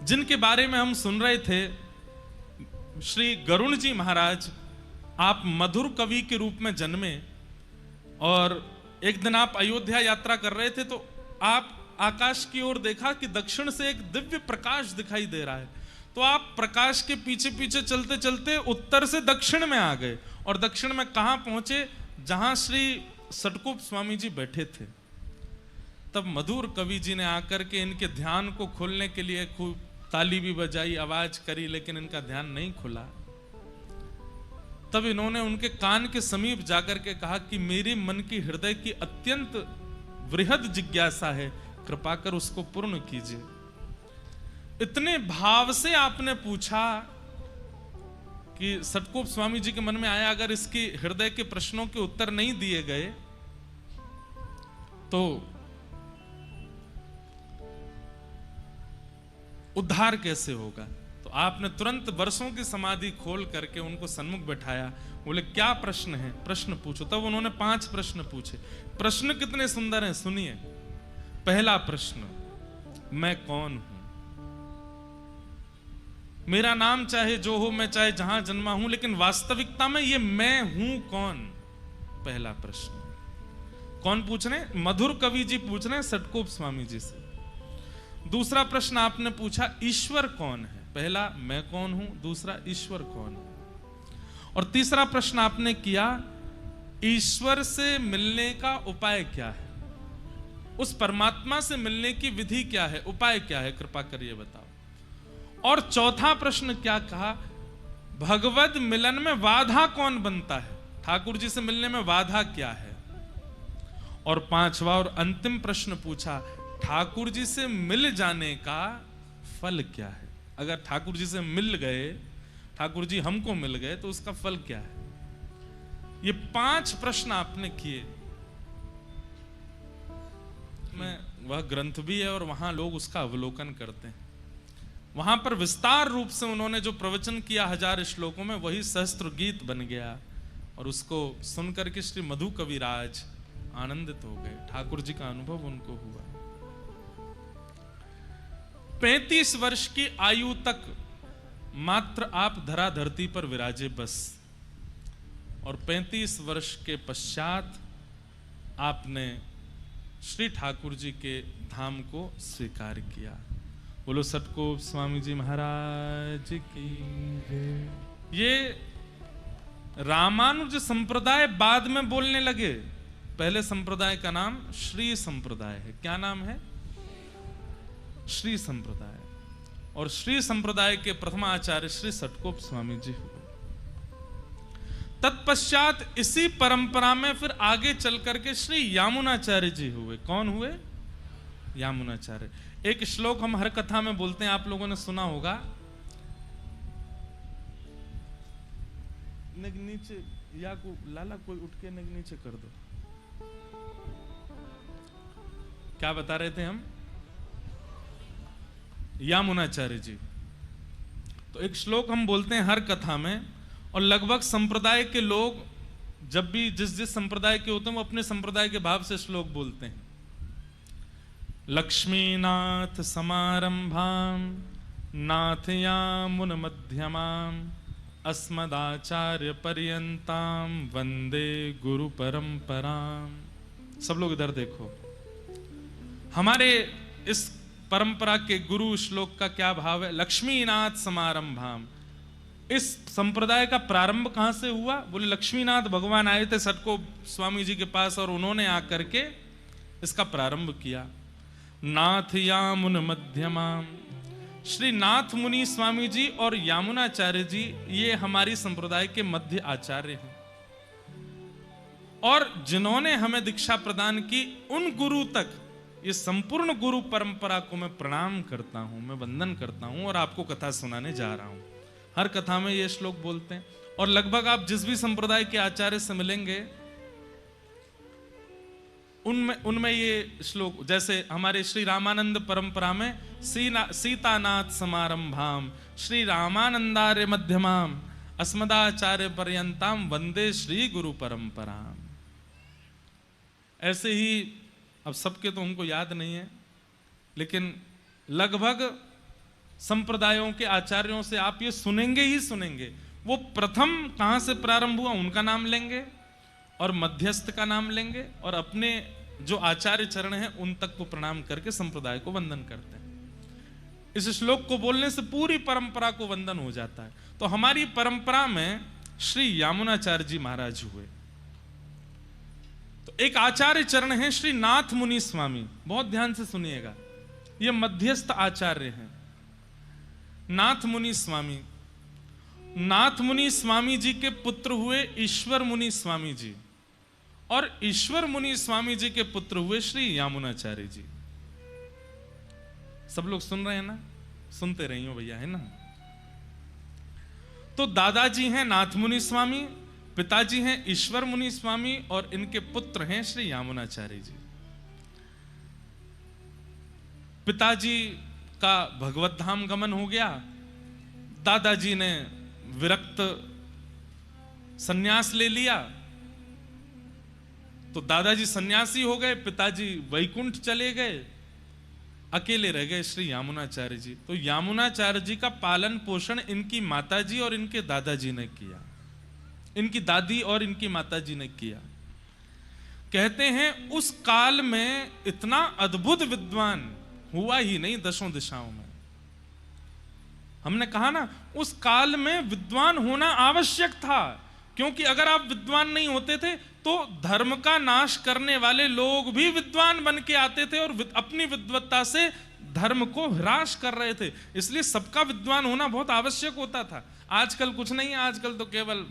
जिनके बारे में हम सुन रहे थे, श्री गरुण जी महाराज, आप मधुर कवि के रूप में जन्मे, और एक दिन आप अयोध्या यात्रा कर रहे थे तो आप आकाश की ओर देखा कि दक्षिण से एक दिव्य प्रकाश दिखाई दे रहा है। तो आप प्रकाश के पीछे पीछे चलते चलते उत्तर से दक्षिण में आ गए, और दक्षिण में कहां पहुंचे, जहां श्री सटकोप स्वामी जी बैठे थे। तब मधुर कवि जी ने आकर के इनके ध्यान को खोलने के लिए खूब ताली भी बजाई, आवाज करी, लेकिन इनका ध्यान नहीं खुला। तब इन्होंने उनके कान के समीप जाकर के कहा कि मेरे मन की हृदय की अत्यंत वृहद जिज्ञासा है, कृपा कर उसको पूर्ण कीजिए। इतने भाव से आपने पूछा कि सटकोप स्वामी जी के मन में आया, अगर इसकी हृदय के प्रश्नों के उत्तर नहीं दिए गए तो उद्धार कैसे होगा। तो आपने तुरंत वर्षों की समाधि खोल करके उनको सन्मुख बैठाया। बोले क्या प्रश्न है, प्रश्न पूछो। तब उन्होंने 5 प्रश्न पूछे। प्रश्न कितने सुंदर हैं, सुनिए। पहला प्रश्न, मैं कौन हूं? मेरा नाम चाहे जो हो, मैं चाहे जहां जन्मा हूं, लेकिन वास्तविकता में ये मैं हूं कौन? पहला प्रश्न। कौन पूछ रहे हैं? मधुर कवि जी पूछ रहे हैं सटकोप स्वामी जी से। दूसरा प्रश्न आपने पूछा, ईश्वर कौन है? पहला मैं कौन हूं, दूसरा ईश्वर कौन है। और तीसरा प्रश्न आपने किया, ईश्वर से मिलने का उपाय क्या है? उस परमात्मा से मिलने की विधि क्या है, उपाय क्या है, कृपा करिए बताओ। और चौथा प्रश्न क्या कहा, भगवद मिलन में बाधा कौन बनता है? ठाकुर जी से मिलने में बाधा क्या है? और पांचवा और अंतिम प्रश्न पूछा, ठाकुर जी से मिल जाने का फल क्या है? अगर ठाकुर जी से मिल गए, ठाकुर जी हमको मिल गए, तो उसका फल क्या है? ये 5 प्रश्न आपने किए। में वह ग्रंथ भी है और वहां लोग उसका अवलोकन करते हैं। वहां पर विस्तार रूप से उन्होंने जो प्रवचन किया 1000 श्लोकों में, वही सहस्त्र गीत बन गया। और उसको सुनकर के श्री मधु कविराज आनंदित हो गए, ठाकुर जी का अनुभव उनको हुआ। 35 वर्ष की आयु तक मात्र आप धरा धरती पर विराजे बस, और 35 वर्ष के पश्चात आपने श्री ठाकुर जी के धाम को स्वीकार किया। बोलो सतगुरु स्वामी जी महाराज की। ये रामानुज संप्रदाय बाद में बोलने लगे, पहले संप्रदाय का नाम श्री संप्रदाय है। क्या नाम है? श्री संप्रदाय। और श्री संप्रदाय के प्रथम आचार्य श्री सतगोप स्वामी जी हुए। तत्पश्चात इसी परंपरा में फिर आगे चल करके श्री यामुनाचार्य जी हुए। कौन हुए? यामुनाचार्य। एक श्लोक हम हर कथा में बोलते हैं, आप लोगों ने सुना होगा। नीचे या को लाला कोई उठ के नीचे कर दो। क्या बता रहे थे हम? यामुनाचार्य जी। तो एक श्लोक हम बोलते हैं हर कथा में, और लगभग संप्रदाय के लोग जब भी जिस संप्रदाय के होते हैं वो अपने संप्रदाय के भाव से श्लोक बोलते हैं। लक्ष्मीनाथ समारंभाम नाथयामुन मध्यमाम अस्मदाचार्य पर्यंताम वंदे गुरु परंपराम। सब लोग इधर देखो, हमारे इस परंपरा के गुरु श्लोक का क्या भाव है? लक्ष्मीनाथ समारंभाम। इस संप्रदाय का प्रारंभ कहां से हुआ? बोले लक्ष्मीनाथ भगवान आए थे सतगोप स्वामी जी के पास, और उन्होंने आकर के इसका प्रारंभ किया। नाथ यामुन मध्यमाम। श्री नाथ मुनि स्वामी जी और यामुनाचार्य जी ये हमारी संप्रदाय के मध्य आचार्य हैं, और जिन्होंने हमें दीक्षा प्रदान की उन गुरु तक, ये संपूर्ण गुरु परंपरा को मैं प्रणाम करता हूं, मैं वंदन करता हूं, और आपको कथा सुनाने जा रहा हूं। हर कथा में ये श्लोक बोलते हैं, और लगभग आप जिस भी संप्रदाय के आचार्य से मिलेंगे उनमें ये श्लोक, जैसे हमारे श्री रामानंद परंपरा में सीतानाथ समारंभाम श्री रामानंदार्य मध्यमाम अस्मदाचार्य पर्यंताम वंदे श्री गुरु परंपराम। ऐसे ही अब सबके तो हमको याद नहीं है, लेकिन लगभग संप्रदायों के आचार्यों से आप ये सुनेंगे ही सुनेंगे। वो प्रथम कहां से प्रारंभ हुआ उनका नाम लेंगे, और मध्यस्थ का नाम लेंगे, और अपने जो आचार्य चरण हैं उन तक को प्रणाम करके संप्रदाय को वंदन करते हैं। इस श्लोक को बोलने से पूरी परंपरा को वंदन हो जाता है। तो हमारी परंपरा में श्री यामुनाचार्य जी महाराज हुए। तो एक आचार्य चरण है श्री नाथ मुनि स्वामी, बहुत ध्यान से सुनिएगा, ये मध्यस्थ आचार्य हैं। नाथ मुनि स्वामी, नाथ मुनि स्वामी जी के पुत्र हुए ईश्वर मुनि स्वामी जी, और ईश्वर मुनि स्वामी जी के पुत्र हुए श्री यामुनाचार्य जी। सब लोग सुन रहे हैं ना? सुनते रहिए भैया, है ना? तो दादाजी हैं नाथ मुनि स्वामी, पिताजी हैं ईश्वर मुनि स्वामी, और इनके पुत्र हैं श्री यामुनाचार्य जी। पिताजी का भगवत धाम गमन हो गया, दादाजी ने विरक्त सन्यास ले लिया, तो दादाजी सन्यासी हो गए, पिताजी वैकुंठ चले गए, अकेले रह गए श्री यामुनाचार्य जी। तो यामुनाचार्य जी का पालन पोषण इनकी माताजी और इनके दादाजी ने किया, इनकी दादी और इनकी माताजी ने किया। कहते हैं उस काल में इतना अद्भुत विद्वान हुआ ही नहीं दशों दिशाओं में। हमने कहा ना, उस काल में विद्वान होना आवश्यक था, क्योंकि अगर आप विद्वान नहीं होते थे तो धर्म का नाश करने वाले लोग भी विद्वान बन के आते थे और अपनी विद्वत्ता से धर्म को ह्रास कर रहे थे। इसलिए सबका विद्वान होना बहुत आवश्यक होता था। आजकल कुछ नहीं है, आजकल तो केवल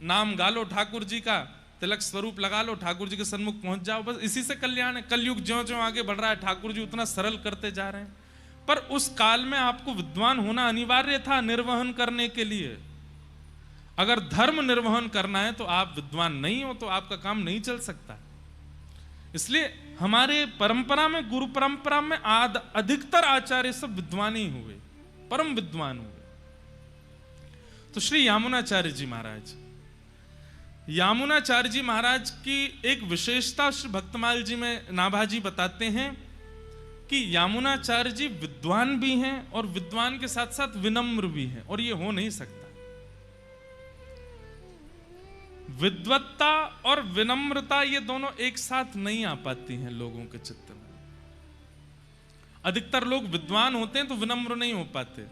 नाम गा लो ठाकुर जी का, तिलक स्वरूप लगा लो, ठाकुर जी के सन्मुख पहुंच जाओ, बस इसी से कल्याण है। कलयुग ज्यों ज्यों आगे बढ़ रहा है, ठाकुर जी उतना सरल करते जा रहे हैं। पर उस काल में आपको विद्वान होना अनिवार्य था निर्वहन करने के लिए। अगर धर्म निर्वहन करना है तो आप विद्वान नहीं हो तो आपका काम नहीं चल सकता। इसलिए हमारे परंपरा में, गुरु परंपरा में अधिकतर आचार्य सब विद्वान ही हुए। परम विद्वान हुए। तो श्री यामुनाचार्य जी महाराज, यामुनाचार्य जी महाराज की एक विशेषता श्री भक्तमाल जी में नाभाजी बताते हैं कि यामुनाचार्य जी विद्वान भी हैं और विद्वान के साथ साथ विनम्र भी हैं, और ये हो नहीं सकता। विद्वत्ता और विनम्रता ये दोनों एक साथ नहीं आ पाती हैं लोगों के चित्त में। अधिकतर लोग विद्वान होते हैं तो विनम्र नहीं हो पाते,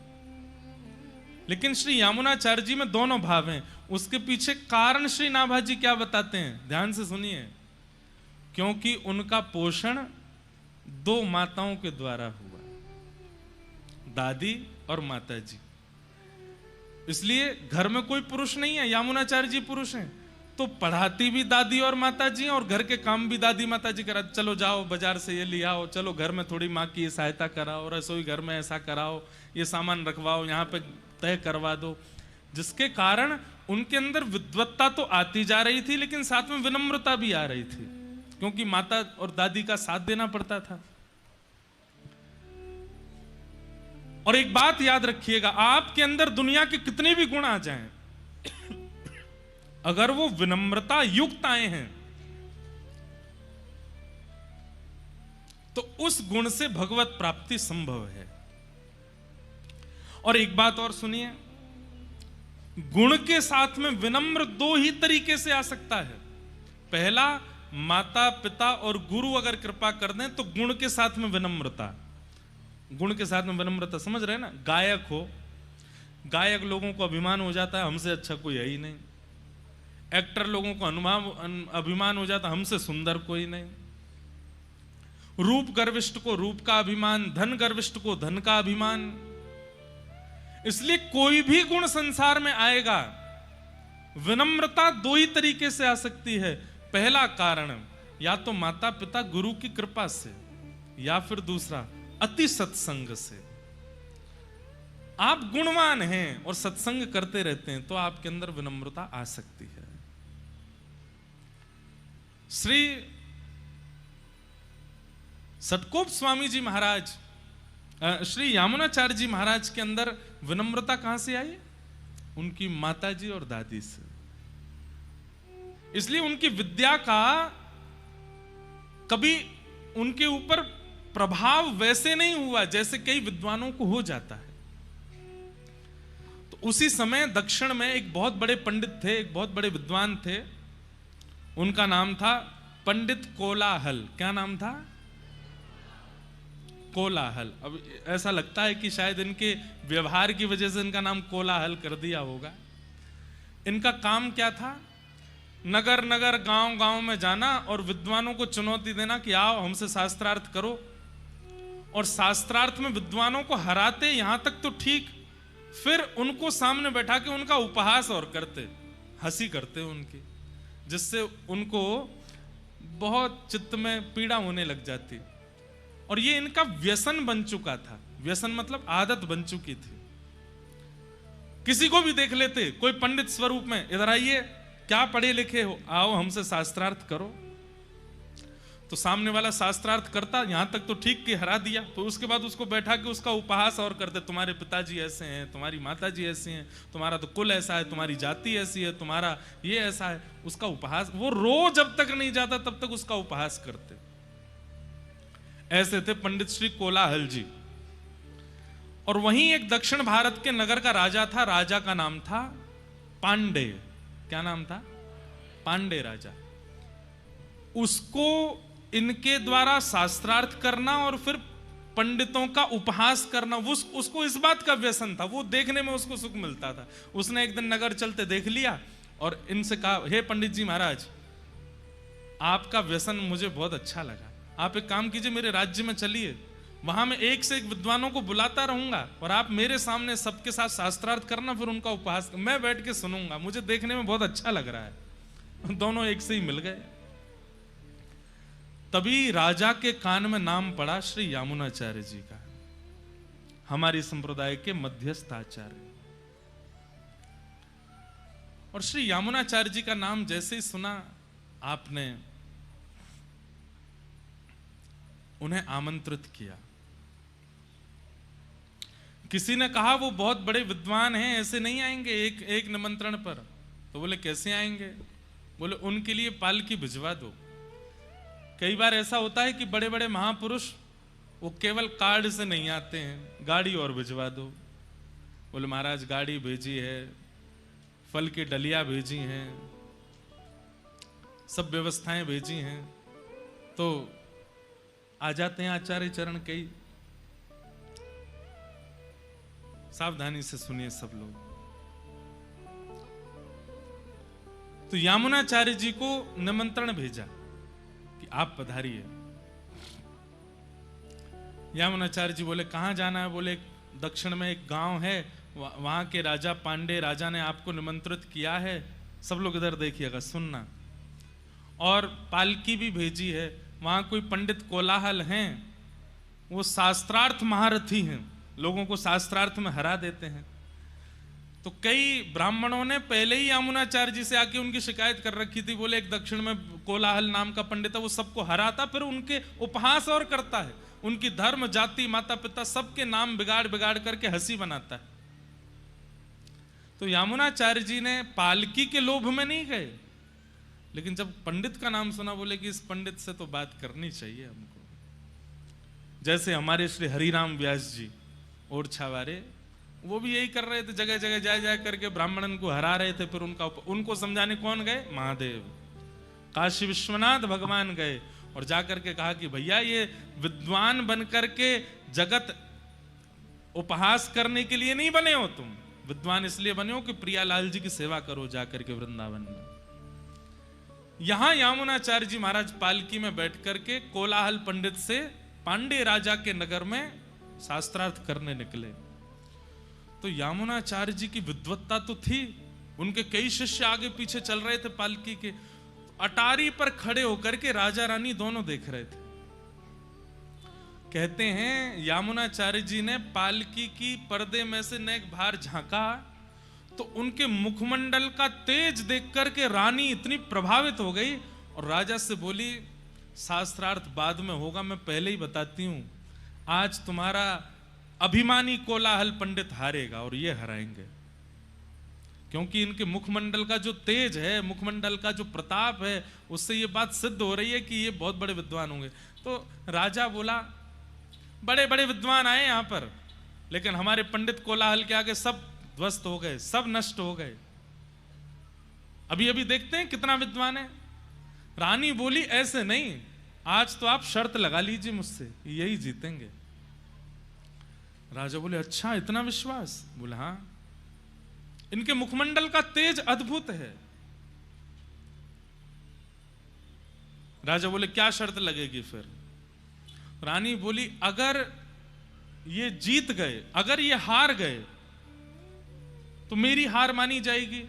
लेकिन श्री यामुनाचार्य जी में दोनों भाव हैं। उसके पीछे कारण श्री नाभाजी क्या बताते हैं, ध्यान से सुनिए। क्योंकि उनका पोषण दो माताओं के द्वारा हुआ, दादी और माता जी। इसलिए घर में कोई पुरुष नहीं है, यामुनाचार्य जी पुरुष हैं, तो पढ़ाती भी दादी और माता जी और घर के काम भी दादी माता जी करा। चलो जाओ बाजार से ये ले आओ, चलो घर में थोड़ी माँ की सहायता कराओ, रसोई घर में ऐसा कराओ, ये सामान रखवाओ, यहाँ पे तय करवा दो। जिसके कारण उनके अंदर विद्वत्ता तो आती जा रही थी, लेकिन साथ में विनम्रता भी आ रही थी, क्योंकि माता और दादी का साथ देना पड़ता था। और एक बात याद रखिएगा, आपके अंदर दुनिया के कितने भी गुण आ जाएं, अगर वो विनम्रता युक्त आए हैं तो उस गुण से भगवत प्राप्ति संभव है। और एक बात और सुनिए, गुण के साथ में विनम्र दो ही तरीके से आ सकता है। पहला, माता पिता और गुरु अगर कृपा कर दें तो गुण के साथ में विनम्रता, गुण के साथ में विनम्रता, समझ रहे हैं ना। गायक हो, गायक लोगों को अभिमान हो जाता है हमसे अच्छा कोई है ही नहीं। एक्टर लोगों को अभिमान हो जाता है हमसे सुंदर कोई नहीं। रूप गर्विष्ठ को रूप का अभिमान, धन गर्विष्ठ को धन का अभिमान। इसलिए कोई भी गुण संसार में आएगा, विनम्रता दो ही तरीके से आ सकती है। पहला कारण, या तो माता पिता गुरु की कृपा से, या फिर दूसरा अति सत्संग से। आप गुणवान हैं और सत्संग करते रहते हैं तो आपके अंदर विनम्रता आ सकती है। श्री सटकोप स्वामी जी महाराज, श्री यामुनाचार्य जी महाराज के अंदर विनम्रता कहां से आई? उनकी माता जी और दादी से। इसलिए उनकी विद्या का कभी उनके ऊपर प्रभाव वैसे नहीं हुआ जैसे कई विद्वानों को हो जाता है। तो उसी समय दक्षिण में एक बहुत बड़े पंडित थे, एक बहुत बड़े विद्वान थे, उनका नाम था पंडित कोलाहल। क्या नाम था? कोलाहल। अब ऐसा लगता है कि शायद इनके व्यवहार की वजह से इनका नाम कोलाहल कर दिया होगा। इनका काम क्या था? नगर नगर गांव गांव में जाना और विद्वानों को चुनौती देना कि आओ हमसे शास्त्रार्थ करो, और शास्त्रार्थ में विद्वानों को हराते, यहां तक तो ठीक, फिर उनको सामने बैठा के उनका उपहास और करते, हंसी करते उनकी, जिससे उनको बहुत चित्त में पीड़ा होने लग जाती। और ये इनका व्यसन बन चुका था। व्यसन मतलब आदत बन चुकी थी। किसी को भी देख लेते, कोई पंडित स्वरूप में, इधर आइए, क्या पढ़े लिखे हो, आओ हमसे शास्त्रार्थ करो। तो सामने वाला शास्त्रार्थ करता, यहां तक तो ठीक कि हरा दिया, तो उसके बाद उसको बैठा के उसका उपहास और करते, तुम्हारे पिताजी ऐसे हैं, तुम्हारी माताजी ऐसी हैं, तुम्हारा तो कुल ऐसा है, तुम्हारी जाति ऐसी है, तुम्हारा ये ऐसा है। उसका उपहास, वो रोज जब तक नहीं जाता तब तक उसका उपहास करते। ऐसे थे पंडित श्री कोलाहल जी। और वहीं एक दक्षिण भारत के नगर का राजा था, राजा का नाम था पांडे। क्या नाम था? पांडे राजा। उसको इनके द्वारा शास्त्रार्थ करना और फिर पंडितों का उपहास करना, उसको इस बात का व्यसन था, वो देखने में उसको सुख मिलता था। उसने एक दिन नगर चलते देख लिया और इनसे कहा, हे पंडित जी महाराज, आपका व्यसन मुझे बहुत अच्छा लगा, आप एक काम कीजिए, मेरे राज्य में चलिए, वहां मैं एक से एक विद्वानों को बुलाता रहूंगा और आप मेरे सामने सबके साथ शास्त्रार्थ करना, फिर उनका उपहास मैं बैठ के सुनूंगा, मुझे देखने में बहुत अच्छा लग रहा है। दोनों एक से ही मिल गए। तभी राजा के कान में नाम पड़ा श्री यामुनाचार्य जी का, हमारी संप्रदाय के मध्यस्थ आचार्य। और श्री यामुनाचार्य जी का नाम जैसे ही सुना, आपने उन्हें आमंत्रित किया किसी ने कहा वो बहुत बड़े विद्वान हैं, ऐसे नहीं आएंगे एक निमंत्रण पर। तो बोले कैसे आएंगे? बोले उनके लिए पालकी भिजवा दो। कई बार ऐसा होता है कि बड़े बड़े महापुरुष वो केवल कार्ड से नहीं आते हैं, गाड़ी और भिजवा दो। बोले महाराज गाड़ी भेजी है, फल की डलिया भेजी हैं, सब व्यवस्थाएं भेजी हैं, तो आ जाते हैं आचार्य चरण। कई सावधानी से सुनिए सब लोग। तो यामुनाचार्य जी को निमंत्रण भेजा कि आप पधारिए। यामुनाचार्य जी बोले कहां जाना है? बोले दक्षिण में एक गांव है, वहां के राजा पांडे राजा ने आपको निमंत्रित किया है। सब लोग इधर देखिएगा, सुनना। और पालकी भी भेजी है, वहां कोई पंडित कोलाहल हैं, वो शास्त्रार्थ महारथी हैं, लोगों को शास्त्रार्थ में हरा देते हैं। तो कई ब्राह्मणों ने पहले ही यामुनाचार्य जी से आके उनकी शिकायत कर रखी थी। बोले एक दक्षिण में कोलाहल नाम का पंडित है, वो सबको हराता, फिर उनके उपहास और करता है, उनकी धर्म जाति माता पिता सबके नाम बिगाड़ बिगाड़ करके हंसी बनाता है। तो यामुनाचार्य जी ने पालकी के लोभ में नहीं गए, लेकिन जब पंडित का नाम सुना बोले कि इस पंडित से तो बात करनी चाहिए हमको। जैसे हमारे श्री हरिराम व्यास जी और छावारे, वो भी यही कर रहे थे, जगह जगह जा करके ब्राह्मणन को हरा रहे थे। फिर उनको समझाने कौन गए? महादेव, काशी विश्वनाथ भगवान गए और जाकर के कहा कि भैया ये विद्वान बन करके जगत उपहास करने के लिए नहीं बने हो, तुम विद्वान इसलिए बने हो कि प्रियालाल जी की सेवा करो जाकर के वृंदावन में। यहां यामुनाचार्य जी महाराज पालकी में बैठ करके कोलाहल पंडित से पांडे राजा के नगर में शास्त्रार्थ करने निकले। तो यामुनाचार्य जी की विद्वत्ता तो थी, उनके कई शिष्य आगे पीछे चल रहे थे पालकी के। अटारी पर खड़े होकर के राजा रानी दोनों देख रहे थे। कहते हैं यामुनाचार्य जी ने पालकी की पर्दे में से नेक बाहर झांका तो उनके मुखमंडल का तेज देख करके रानी इतनी प्रभावित हो गई और राजा से बोली शास्त्रार्थ बाद में होगा, मैं पहले ही बताती हूं, आज तुम्हारा अभिमानी कोलाहल पंडित हारेगा और ये हराएंगे, क्योंकि इनके मुखमंडल का जो तेज है, मुखमंडल का जो प्रताप है, उससे ये बात सिद्ध हो रही है कि ये बहुत बड़े विद्वान होंगे। तो राजा बोला बड़े बड़े विद्वान आए यहां पर, लेकिन हमारे पंडित कोलाहल के आगे सब ध्वस्त हो गए, सब नष्ट हो गए। अभी अभी देखते हैं कितना विद्वान है। रानी बोली ऐसे नहीं, आज तो आप शर्त लगा लीजिए मुझसे, यही जीतेंगे। राजा बोले अच्छा इतना विश्वास? बोले हाँ, इनके मुखमंडल का तेज अद्भुत है। राजा बोले क्या शर्त लगेगी फिर? रानी बोली अगर ये जीत गए, अगर ये हार गए तो मेरी हार मानी जाएगी,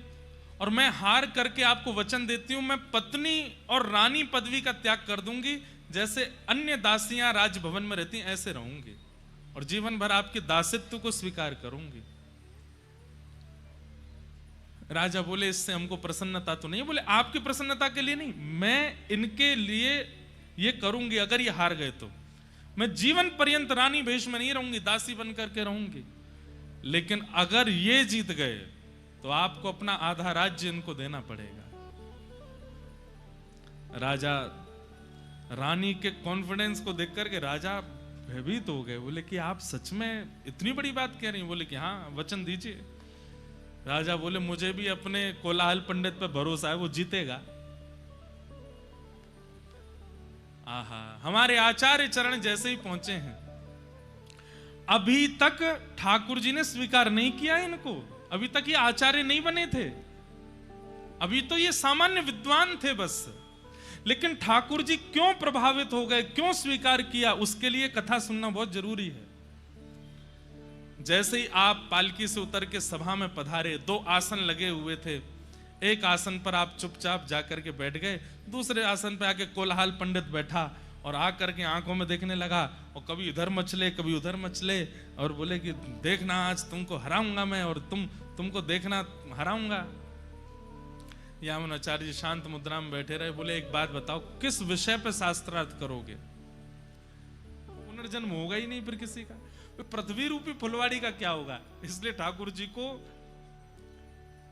और मैं हार करके आपको वचन देती हूं, मैं पत्नी और रानी पदवी का त्याग कर दूंगी, जैसे अन्य दासियां राजभवन में रहती ऐसे रहूंगी, और जीवन भर आपके दासित्व को स्वीकार करूंगी। राजा बोले इससे हमको प्रसन्नता तो नहीं। बोले आपकी प्रसन्नता के लिए नहीं, मैं इनके लिए ये करूंगी। अगर ये हार गए तो मैं जीवन पर्यंत रानी भेष में नहीं रहूंगी, दासी बन करके रहूंगी, लेकिन अगर ये जीत गए तो आपको अपना आधा राज्य इनको देना पड़ेगा। राजा रानी के कॉन्फिडेंस को देख करके राजा भयभीत हो गए। बोले कि आप सच में इतनी बड़ी बात कह रही हैं? बोले कि हाँ, वचन दीजिए। राजा बोले मुझे भी अपने कोलाहल पंडित पर भरोसा है, वो जीतेगा। आहा, हमारे आचार्य चरण जैसे ही पहुंचे हैं, अभी तक ठाकुर जी ने स्वीकार नहीं किया इनको, अभी तक ये आचार्य नहीं बने थे, अभी तो ये सामान्य विद्वान थे बस। लेकिन ठाकुर जी क्यों प्रभावित हो गए, क्यों स्वीकार किया, उसके लिए कथा सुनना बहुत जरूरी है। जैसे ही आप पालकी से उतर के सभा में पधारे, दो आसन लगे हुए थे, एक आसन पर आप चुपचाप जाकर के बैठ गए, दूसरे आसन पर आके कोलाहल पंडित बैठा और आकर के आंखों में देखने लगा, और कभी इधर मचले कभी उधर मचले, और बोले कि देखना आज तुमको हराऊंगा मैं, और तुमको देखना हराऊंगा। यामुनाचार्य जी शांत मुद्रा में बैठे रहे। बोले एक बात बताओ, किस विषय पे शास्त्रार्थ करोगे? पुनर्जन्म होगा ही नहीं फिर किसी का। पृथ्वी रूपी फुलवाड़ी का क्या होगा? इसलिए ठाकुर जी को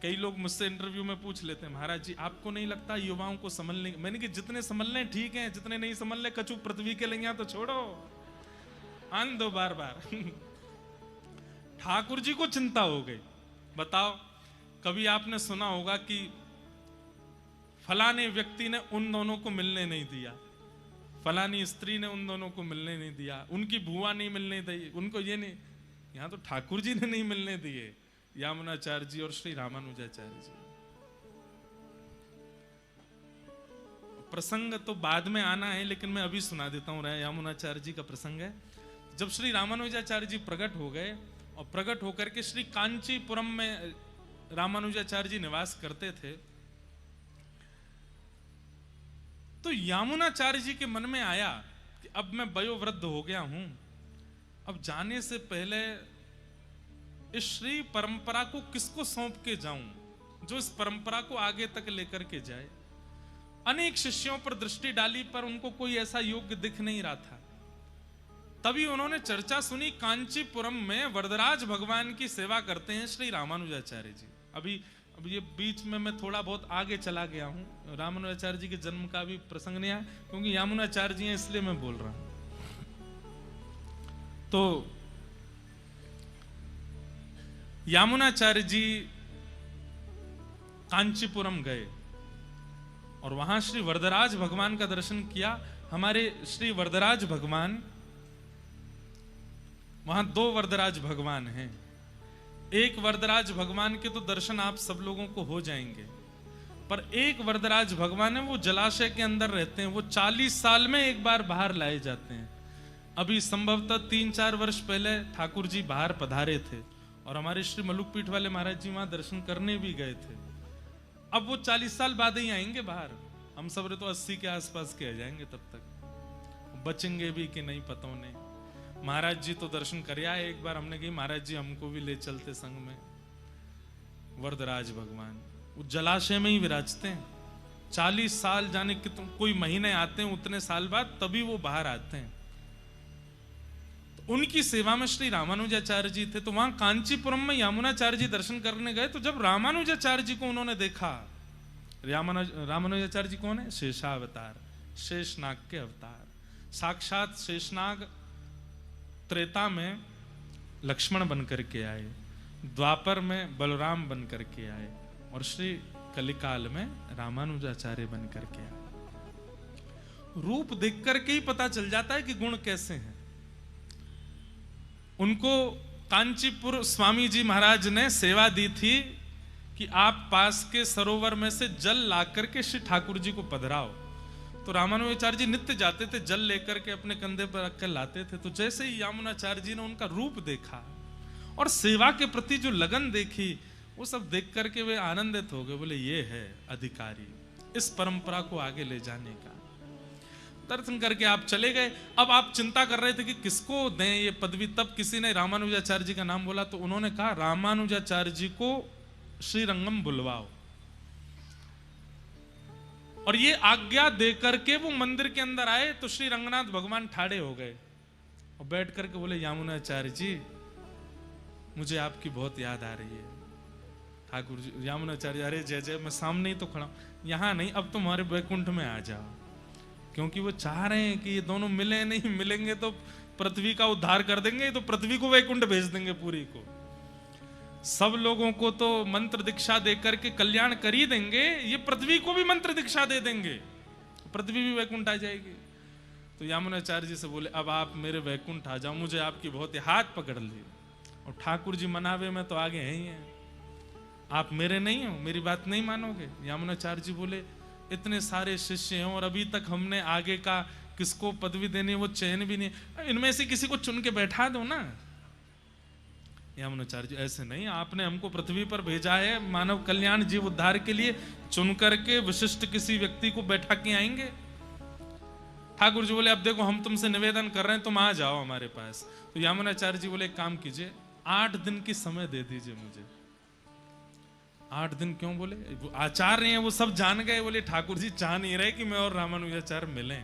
कई लोग मुझसे इंटरव्यू में पूछ लेते हैं, महाराज जी आपको नहीं लगता युवाओं को संभलने? मैंने कि जितने संभल लें ठीक है, जितने नहीं संभल ले कछु पृथ्वी के लेंगे तो छोड़ो, आन दो बार बार। ठाकुर जी को चिंता हो गई। बताओ, कभी आपने सुना होगा कि फलाने व्यक्ति ने उन दोनों को मिलने नहीं दिया, फलानी स्त्री ने उन दोनों को मिलने नहीं दिया, उनकी बुआ नहीं मिलने दी, उनको ये नहीं। यहां तो ठाकुर जी ने नहीं मिलने दिए, यामुनाचार्य जी और श्री रामानुजाचार्य जी। प्रसंग तो बाद में आना है, लेकिन मैं अभी सुना देता हूं। यामुनाचार्य जी का प्रसंग है। जब श्री रामानुजाचार्य जी प्रकट हो गए और प्रकट होकर के श्री कांचीपुरम में रामानुजाचार्य जी निवास करते थे, तो यामुनाचार्य जी के मन में आया कि अब मैं वयोवृद्ध हो गया हूं, अब जाने से पहले इस श्री परंपरा को किसको सौंप के जाऊं जो इस परंपरा को आगे तक लेकर के जाए। अनेक शिष्यों पर दृष्टि डाली पर उनको कोई ऐसा योग्य दिख नहीं रहा था। तभी उन्होंने चर्चा सुनी, कांचीपुरम में वरदराज भगवान की सेवा करते हैं श्री रामानुजाचार्य जी। अभी ये बीच में मैं थोड़ा बहुत आगे चला गया हूं, रामानुजाचार्य जी के जन्म का भी प्रसंग नहीं आया, क्योंकि यामुनाचार्य जी हैं इसलिए मैं बोल रहा हूं। तो यामुनाचार्य जी कांचीपुरम गए और वहां श्री वरदराज भगवान का दर्शन किया। हमारे श्री वरदराज भगवान, वहां दो वरदराज भगवान हैं। एक वरदराज भगवान के तो दर्शन आप सब लोगों को हो जाएंगे, पर एक वरदराज भगवान है वो जलाशय के अंदर रहते हैं, वो 40 साल में एक बार बाहर लाए जाते हैं। अभी संभवतः 3-4 वर्ष पहले ठाकुर जी बाहर पधारे थे और हमारे श्री मलुकपीठ वाले महाराज जी वहां दर्शन करने भी गए थे। अब वो 40 साल बाद ही आएंगे बाहर, हम सब तो 80 के आसपास के आ जाएंगे, तब तक बचेंगे भी कि नहीं पता नहीं। महाराज जी तो दर्शन कर आए एक बार, हमने कही महाराज जी हमको भी ले चलते संग में। वरदराज भगवान वो जलाशय में ही विराजते हैं, 40 साल जाने कि कोई महीने आते हैं, उतने साल बाद तभी वो बाहर आते हैं। तो उनकी सेवा में श्री रामानुजाचार्य जी थे। तो वहां कांचीपुरम में यामुनाचार्य जी दर्शन करने गए, तो जब रामानुजाचार्य जी को उन्होंने देखा, रामानुजाचार्य जी कौन है? शेषावतार, शेषनाग के अवतार। साक्षात शेषनाग त्रेता में लक्ष्मण बन करके आए, द्वापर में बलराम बन करके आए और श्री कलिकाल में रामानुजाचार्य बन करके आए। रूप देख करके ही पता चल जाता है कि गुण कैसे हैं। उनको कांचीपुर स्वामी जी महाराज ने सेवा दी थी कि आप पास के सरोवर में से जल ला करके श्री ठाकुर जी को पधराओ। तो रामानुजाचार्य जी नित्य जाते थे, जल लेकर के अपने कंधे पर रखकर लाते थे। तो जैसे ही यामुनाचार्य जी ने उनका रूप देखा और सेवा के प्रति जो लगन देखी, वो सब देख करके वे आनंदित हो गए। बोले ये है अधिकारी इस परंपरा को आगे ले जाने का। दर्शन करके आप चले गए। अब आप चिंता कर रहे थे कि किसको दें ये पदवी। तब किसी ने रामानुजाचार्य जी का नाम बोला, तो उन्होंने कहा रामानुजाचार्य जी को श्रीरंगम बुलवाओ। और ये आज्ञा देकर के वो मंदिर के अंदर आए, तो श्री रंगनाथ भगवान ठाड़े हो गए और बैठ करके बोले यामुनाचार्य जी मुझे आपकी बहुत याद आ रही है। ठाकुर जी, यामुनाचार्य अरे जय जय, मैं सामने ही तो खड़ा हूं, यहां नहीं, अब तुम्हारे वैकुंठ में आ जाओ। क्योंकि वो चाह रहे हैं कि ये दोनों मिले, नहीं मिलेंगे तो पृथ्वी का उद्धार कर देंगे, तो पृथ्वी को वैकुंठ भेज देंगे पूरी को। सब लोगों को तो मंत्र दीक्षा देकर के कल्याण कर ही देंगे, ये पृथ्वी को भी मंत्र दीक्षा दे देंगे, पृथ्वी भी वैकुंठ आ जाएगी। तो यामुनाचार्य जी से बोले अब आप मेरे वैकुंठ आ जाओ, मुझे आपकी बहुत हाथ पकड़ ली। और ठाकुर जी मनावे में तो आगे हैं ही हैं, आप मेरे नहीं हो, मेरी बात नहीं मानोगे। यामुनाचार्य जी बोले इतने सारे शिष्य हैं और अभी तक हमने आगे का किसको पदवी देनी वो चयन भी नहीं, इनमें से किसी को चुन के बैठा दो ना। यामुनाचार्य जी ऐसे नहीं, आपने हमको पृथ्वी पर भेजा है मानव कल्याण जीव उद्धार के लिए, चुन करके विशिष्ट किसी व्यक्ति को बैठा के आएंगे। ठाकुर जी बोले अब देखो हम तुमसे निवेदन कर रहे हैं, तुम आ जाओ हमारे पास। तो यामुनाचार्य जी बोले एक काम कीजिए, 8 दिन की समय दे दीजिए मुझे। 8 दिन क्यों? बोले आचार्य हैं वो सब जान गए, बोले ठाकुर जी चाह नहीं रहे कि मैं और रामानुजाचार्य मिलें।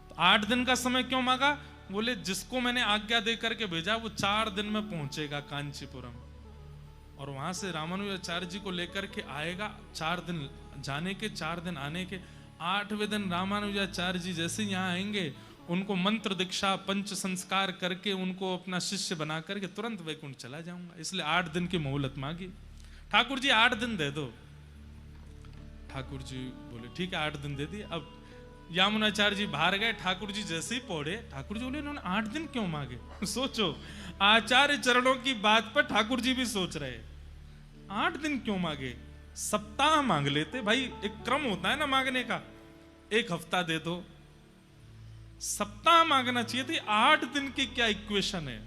तो 8 दिन का समय क्यों मांगा? बोले जिसको मैंने आज्ञा दे करके भेजा वो 4 दिन में पहुंचेगा कांचीपुरम, और वहां से रामानुजाचार्य जी को लेकर के आएगा। 4 दिन जाने के, 4 दिन आने के। 8वें दिन रामानुजाचार्य जी जैसे यहाँ आएंगे, उनको मंत्र दीक्षा पंच संस्कार करके उनको अपना शिष्य बना करके तुरंत वैकुंठ चला जाऊंगा। इसलिए 8 दिन की मोहलत मांगी। ठाकुर जी 8 दिन दे दो। ठाकुर जी बोले ठीक है 8 दिन दे दिए। अब यामुनाचार्य जी बाहर गए, ठाकुर जी जैसे ही पौड़े, ठाकुर जी बोले इन्होंने 8 दिन क्यों मांगे? सोचो, आचार्य चरणों की बात पर ठाकुर जी भी सोच रहे 8 दिन क्यों मांगे? सप्ताह मांग लेते भाई, एक क्रम होता है ना मांगने का। 1 हफ्ता दे दो, सप्ताह मांगना चाहिए थी। 8 दिन की क्या इक्वेशन है?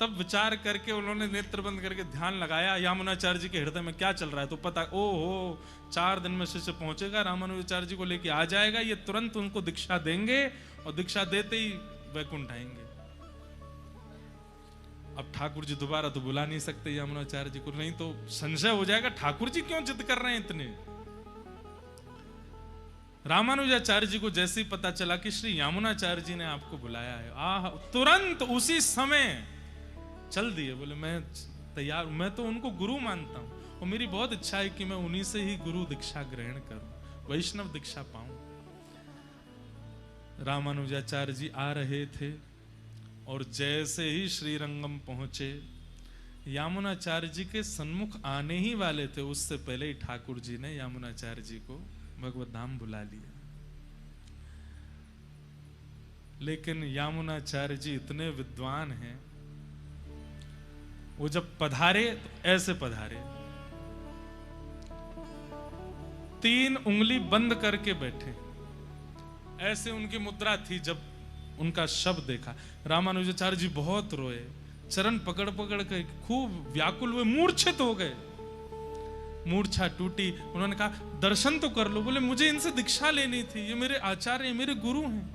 तब विचार करके उन्होंने नेत्र बंद करके ध्यान लगाया, यामुनाचार्य जी के हृदय में क्या चल रहा है। तो पता, ओहो 4 दिन में शिष्य पहुंचेगा, रामानुजाचार्य जी को लेके आ जाएगा, ये तुरंत उनको दीक्षा देंगे और दीक्षा देते ही वैकुंठ आएंगे। अब ठाकुर जी दोबारा तो बुला नहीं सकते यामुनाचार्य जी को, नहीं तो संशय हो जाएगा ठाकुर जी क्यों जिद कर रहे हैं इतने। रामानुजाचार्य जी को जैसे ही पता चला कि श्री यामुनाचार्य जी ने आपको बुलाया है, तुरंत उसी समय चल दिए। बोले मैं तैयार, मैं तो उनको गुरु मानता हूं और मेरी बहुत इच्छा है कि मैं उन्हीं से ही गुरु दीक्षा ग्रहण करूं, वैष्णव दीक्षा पाऊं। रामानुजाचार्य जी आ रहे थे और जैसे ही श्रीरंगम पहुंचे, यामुनाचार्य जी के सन्मुख आने ही वाले थे, उससे पहले ही ठाकुर जी ने यामुनाचार्य जी को भगवत धाम बुला लिया। लेकिन यामुनाचार्य जी इतने विद्वान हैं, वो जब पधारे तो ऐसे पधारे, 3 उंगली बंद करके बैठे, ऐसे उनकी मुद्रा थी। जब उनका शब्द देखा, रामानुजाचार्य जी बहुत रोए, चरण पकड़ पकड़ के खूब व्याकुल हुए, मूर्छित हो गए, मूर्छा टूटी। उन्होंने कहा दर्शन तो कर लो। बोले मुझे इनसे दीक्षा लेनी थी, ये मेरे आचार्य, मेरे गुरु हैं।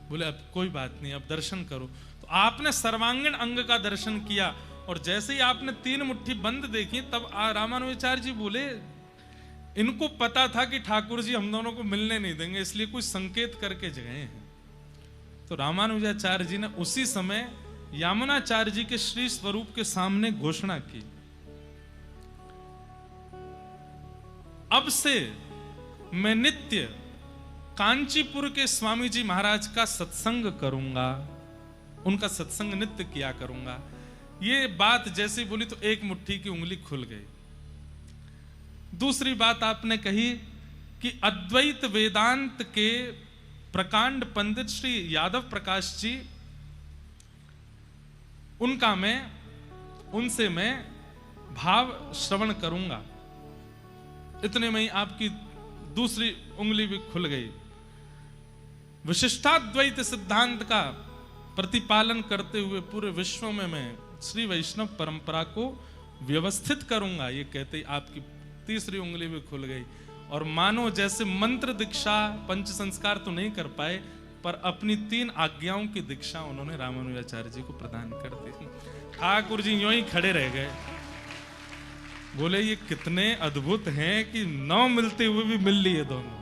बोले अब कोई बात नहीं, अब दर्शन करो। तो आपने सर्वांगीण अंग का दर्शन किया, और जैसे ही आपने 3 मुट्ठी बंद देखी, तब रामानुजाचार्य जी बोले इनको पता था कि ठाकुर जी हम दोनों को मिलने नहीं देंगे, इसलिए कुछ संकेत करके गए हैं। तो रामानुजाचार्य जी ने उसी समय यामुनाचार्य जी के श्री स्वरूप के सामने घोषणा की, अब से मैं नित्य कांचीपुर के स्वामी जी महाराज का सत्संग करूंगा, उनका सत्संग नित्य किया करूंगा। ये बात जैसे बोली तो 1 मुट्ठी की उंगली खुल गई। दूसरी बात आपने कही कि अद्वैत वेदांत के प्रकांड पंडित श्री यादव प्रकाश जी, उनसे मैं भाव श्रवण करूंगा। इतने में ही आपकी दूसरी उंगली भी खुल गई। विशिष्टाद्वैत सिद्धांत का प्रतिपालन करते हुए पूरे विश्व में मैं श्री वैष्णव परंपरा को व्यवस्थित करूंगा, ये कहते ही आपकी तीसरी उंगली भी खुल गई। और मानो जैसे मंत्र दीक्षा पंच संस्कार तो नहीं कर पाए, पर अपनी 3 आज्ञाओं की दीक्षा उन्होंने रामानुजाचार्य जी को प्रदान कर दी। ठाकुर जी यूं ही खड़े रह गए, बोले ये कितने अद्भुत हैं कि 9 मिलते हुए भी मिल लिए दोनों।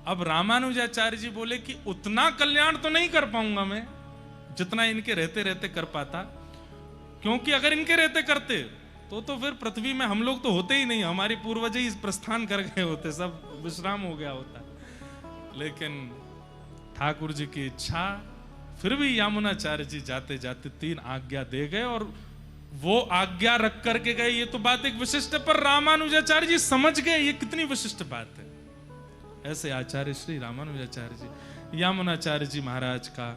अब रामानुजाचार्य जी बोले कि उतना कल्याण तो नहीं कर पाऊंगा मैं जितना इनके रहते रहते कर पाता, क्योंकि अगर इनके रहते करते तो फिर पृथ्वी में हम लोग तो होते ही नहीं, हमारे पूर्वज ही प्रस्थान कर गए होते, सब विश्राम हो गया होता। लेकिन ठाकुर जी की इच्छा, फिर भी यामुनाचार्य जी जाते जाते 3 आज्ञा दे गए, और वो आज्ञा रख करके गए। ये तो बात एक विशिष्ट, पर रामानुजाचार्य जी समझ गए ये कितनी विशिष्ट बात है। ऐसे आचार्य श्री रामानुजाचार्य जी, यामुनाचार्य जी महाराज का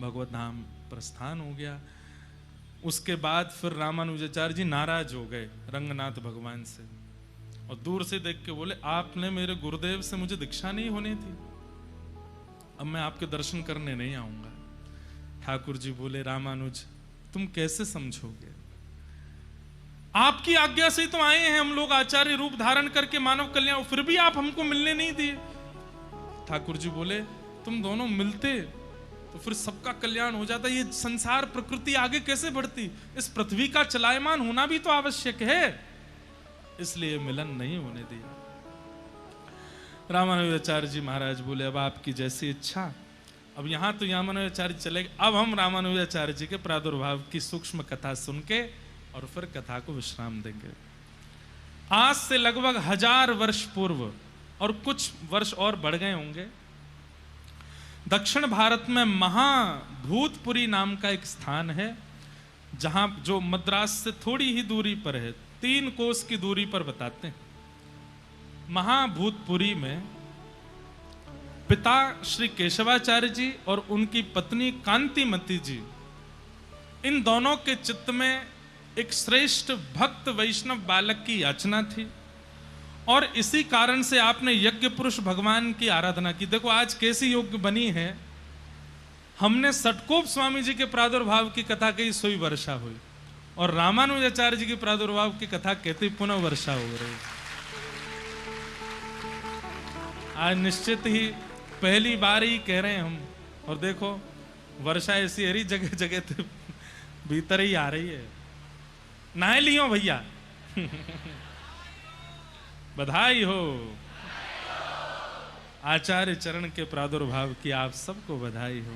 भगवत धाम प्रस्थान हो गया। उसके बाद फिर रामानुजाचार्य जी नाराज हो गए रंगनाथ भगवान से, और दूर से देख के बोले आपने मेरे गुरुदेव से मुझे दीक्षा नहीं होनी थी, अब मैं आपके दर्शन करने नहीं आऊंगा। ठाकुर जी बोले रामानुज तुम कैसे समझोगे, आपकी आज्ञा से ही तो आए हैं हम लोग आचार्य रूप धारण करके मानव कल्याण, फिर भी आप हमको मिलने नहीं दिए। ठाकुर जी बोले तुम दोनों मिलते तो फिर सबका कल्याण हो जाता, ये संसार प्रकृति आगे कैसे बढ़ती, इस पृथ्वी का चलायमान होना भी तो आवश्यक है, इसलिए मिलन नहीं होने दिया। रामानुजाचार्य जी महाराज बोले अब आपकी जैसी इच्छा। अब यहाँ तो रामानुजाचार्य चले गए, अब हम रामानुजाचार्य जी के प्रादुर्भाव की सूक्ष्म कथा सुन के और फिर कथा को विश्राम देंगे। आज से लगभग 1000 वर्ष पूर्व और कुछ वर्ष और बढ़ गए होंगे, दक्षिण भारत में महाभूतपुरी नाम का एक स्थान है, जहां जो मद्रास से थोड़ी ही दूरी पर है, 3 कोस की दूरी पर बताते हैं। महाभूतपुरी में पिता श्री केशवाचार्य जी और उनकी पत्नी कांतिमती जी, इन दोनों के चित्त में एक श्रेष्ठ भक्त वैष्णव बालक की याचना थी और इसी कारण से आपने यज्ञ पुरुष भगवान की आराधना की। देखो आज कैसी योग बनी है, हमने सटकोप स्वामी जी के प्रादुर्भाव की कथा कही, सोई वर्षा हुई, और रामानुजाचार्य जी के प्रादुर्भाव की कथा कहती पुनः वर्षा हो रही। आज निश्चित ही पहली बार ही कह रहे हैं हम, और देखो वर्षा ऐसी हरी जगह जगह तो भीतर ही आ रही है। नहा लियो भैया बधाई हो। आचार्य चरण के प्रादुर्भाव की आप सबको बधाई हो।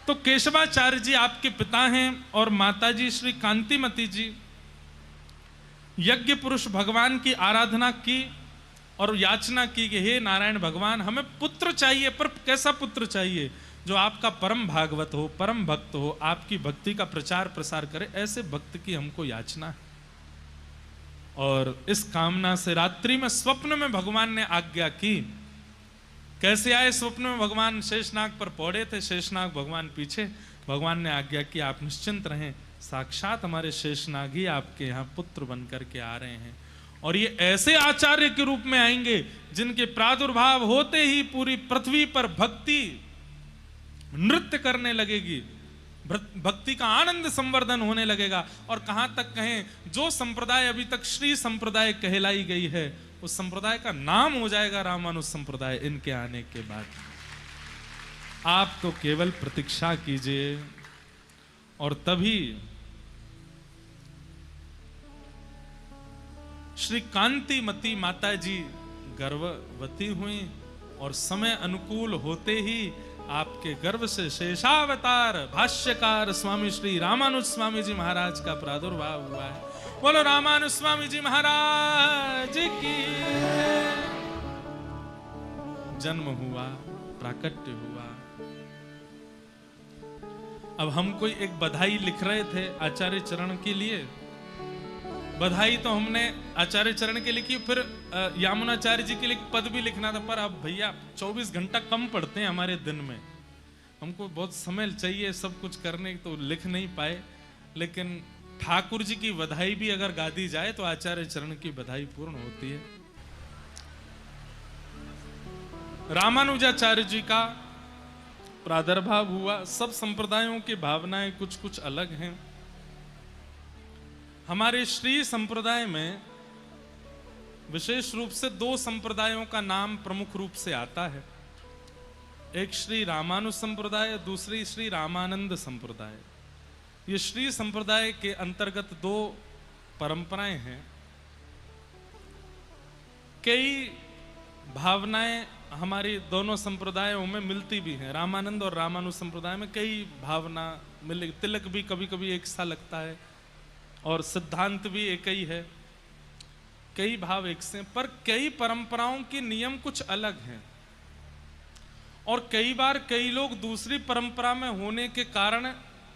तो केशवाचार्य जी आपके पिता हैं और माताजी श्री कांतिमती जी यज्ञ पुरुष भगवान की आराधना की और याचना की कि हे नारायण भगवान, हमें पुत्र चाहिए, पर कैसा पुत्र चाहिए जो आपका परम भागवत हो, परम भक्त हो, आपकी भक्ति का प्रचार प्रसार करे, ऐसे भक्त की हमको याचना है। और इस कामना से रात्रि में स्वप्न में भगवान ने आज्ञा की। कैसे आए स्वप्न में? भगवान शेषनाग पर पौड़े थे, शेषनाग भगवान पीछे। भगवान ने आज्ञा की आप निश्चिंत रहें, साक्षात हमारे शेषनाग ही आपके यहाँ पुत्र बन करके आ रहे हैं, और ये ऐसे आचार्य के रूप में आएंगे जिनके प्रादुर्भाव होते ही पूरी पृथ्वी पर भक्ति नृत्य करने लगेगी, भक्ति का आनंद संवर्धन होने लगेगा। और कहां तक कहें, जो संप्रदाय अभी तक श्री संप्रदाय कहलाई गई है, उस संप्रदाय का नाम हो जाएगा रामानुज संप्रदाय इनके आने के बाद। आप तो केवल प्रतीक्षा कीजिए और तभी श्री कांतिमती माता जी गर्भवती हुई और समय अनुकूल होते ही आपके गर्भ से शेषावतार भाष्यकार स्वामी श्री रामानुज स्वामी जी महाराज का प्रादुर्भाव हुआ है। बोलो रामानुज स्वामी जी महाराज की। जन्म हुआ, प्राकट्य हुआ। अब हम कोई एक बधाई लिख रहे थे आचार्य चरण के लिए। बधाई तो हमने आचार्य चरण के लिखी, फिर यामुनाचार्य जी के लिए पद भी लिखना था, पर अब भैया 24 घंटा कम पड़ते हैं हमारे दिन में, हमको बहुत समय चाहिए सब कुछ करने, तो लिख नहीं पाए। लेकिन ठाकुर जी की बधाई भी अगर गा दी जाए तो आचार्य चरण की बधाई पूर्ण होती है। रामानुजाचार्य जी का प्रादुर्भाव हुआ। सब संप्रदायों की भावनाएं कुछ कुछ अलग हैं। हमारे श्री संप्रदाय में विशेष रूप से 2 संप्रदायों का नाम प्रमुख रूप से आता है, एक श्री रामानुज संप्रदाय, दूसरी श्री रामानंद संप्रदाय। ये श्री संप्रदाय के अंतर्गत 2 परंपराएं हैं। कई भावनाएं हमारी दोनों संप्रदायों में मिलती भी हैं। रामानंद और रामानुज संप्रदाय में कई भावना मिल, तिलक भी कभी कभी एक सा लगता है और सिद्धांत भी एक ही है, कई भाव एक से, पर कई परंपराओं के नियम कुछ अलग हैं। और कई बार कई लोग दूसरी परंपरा में होने के कारण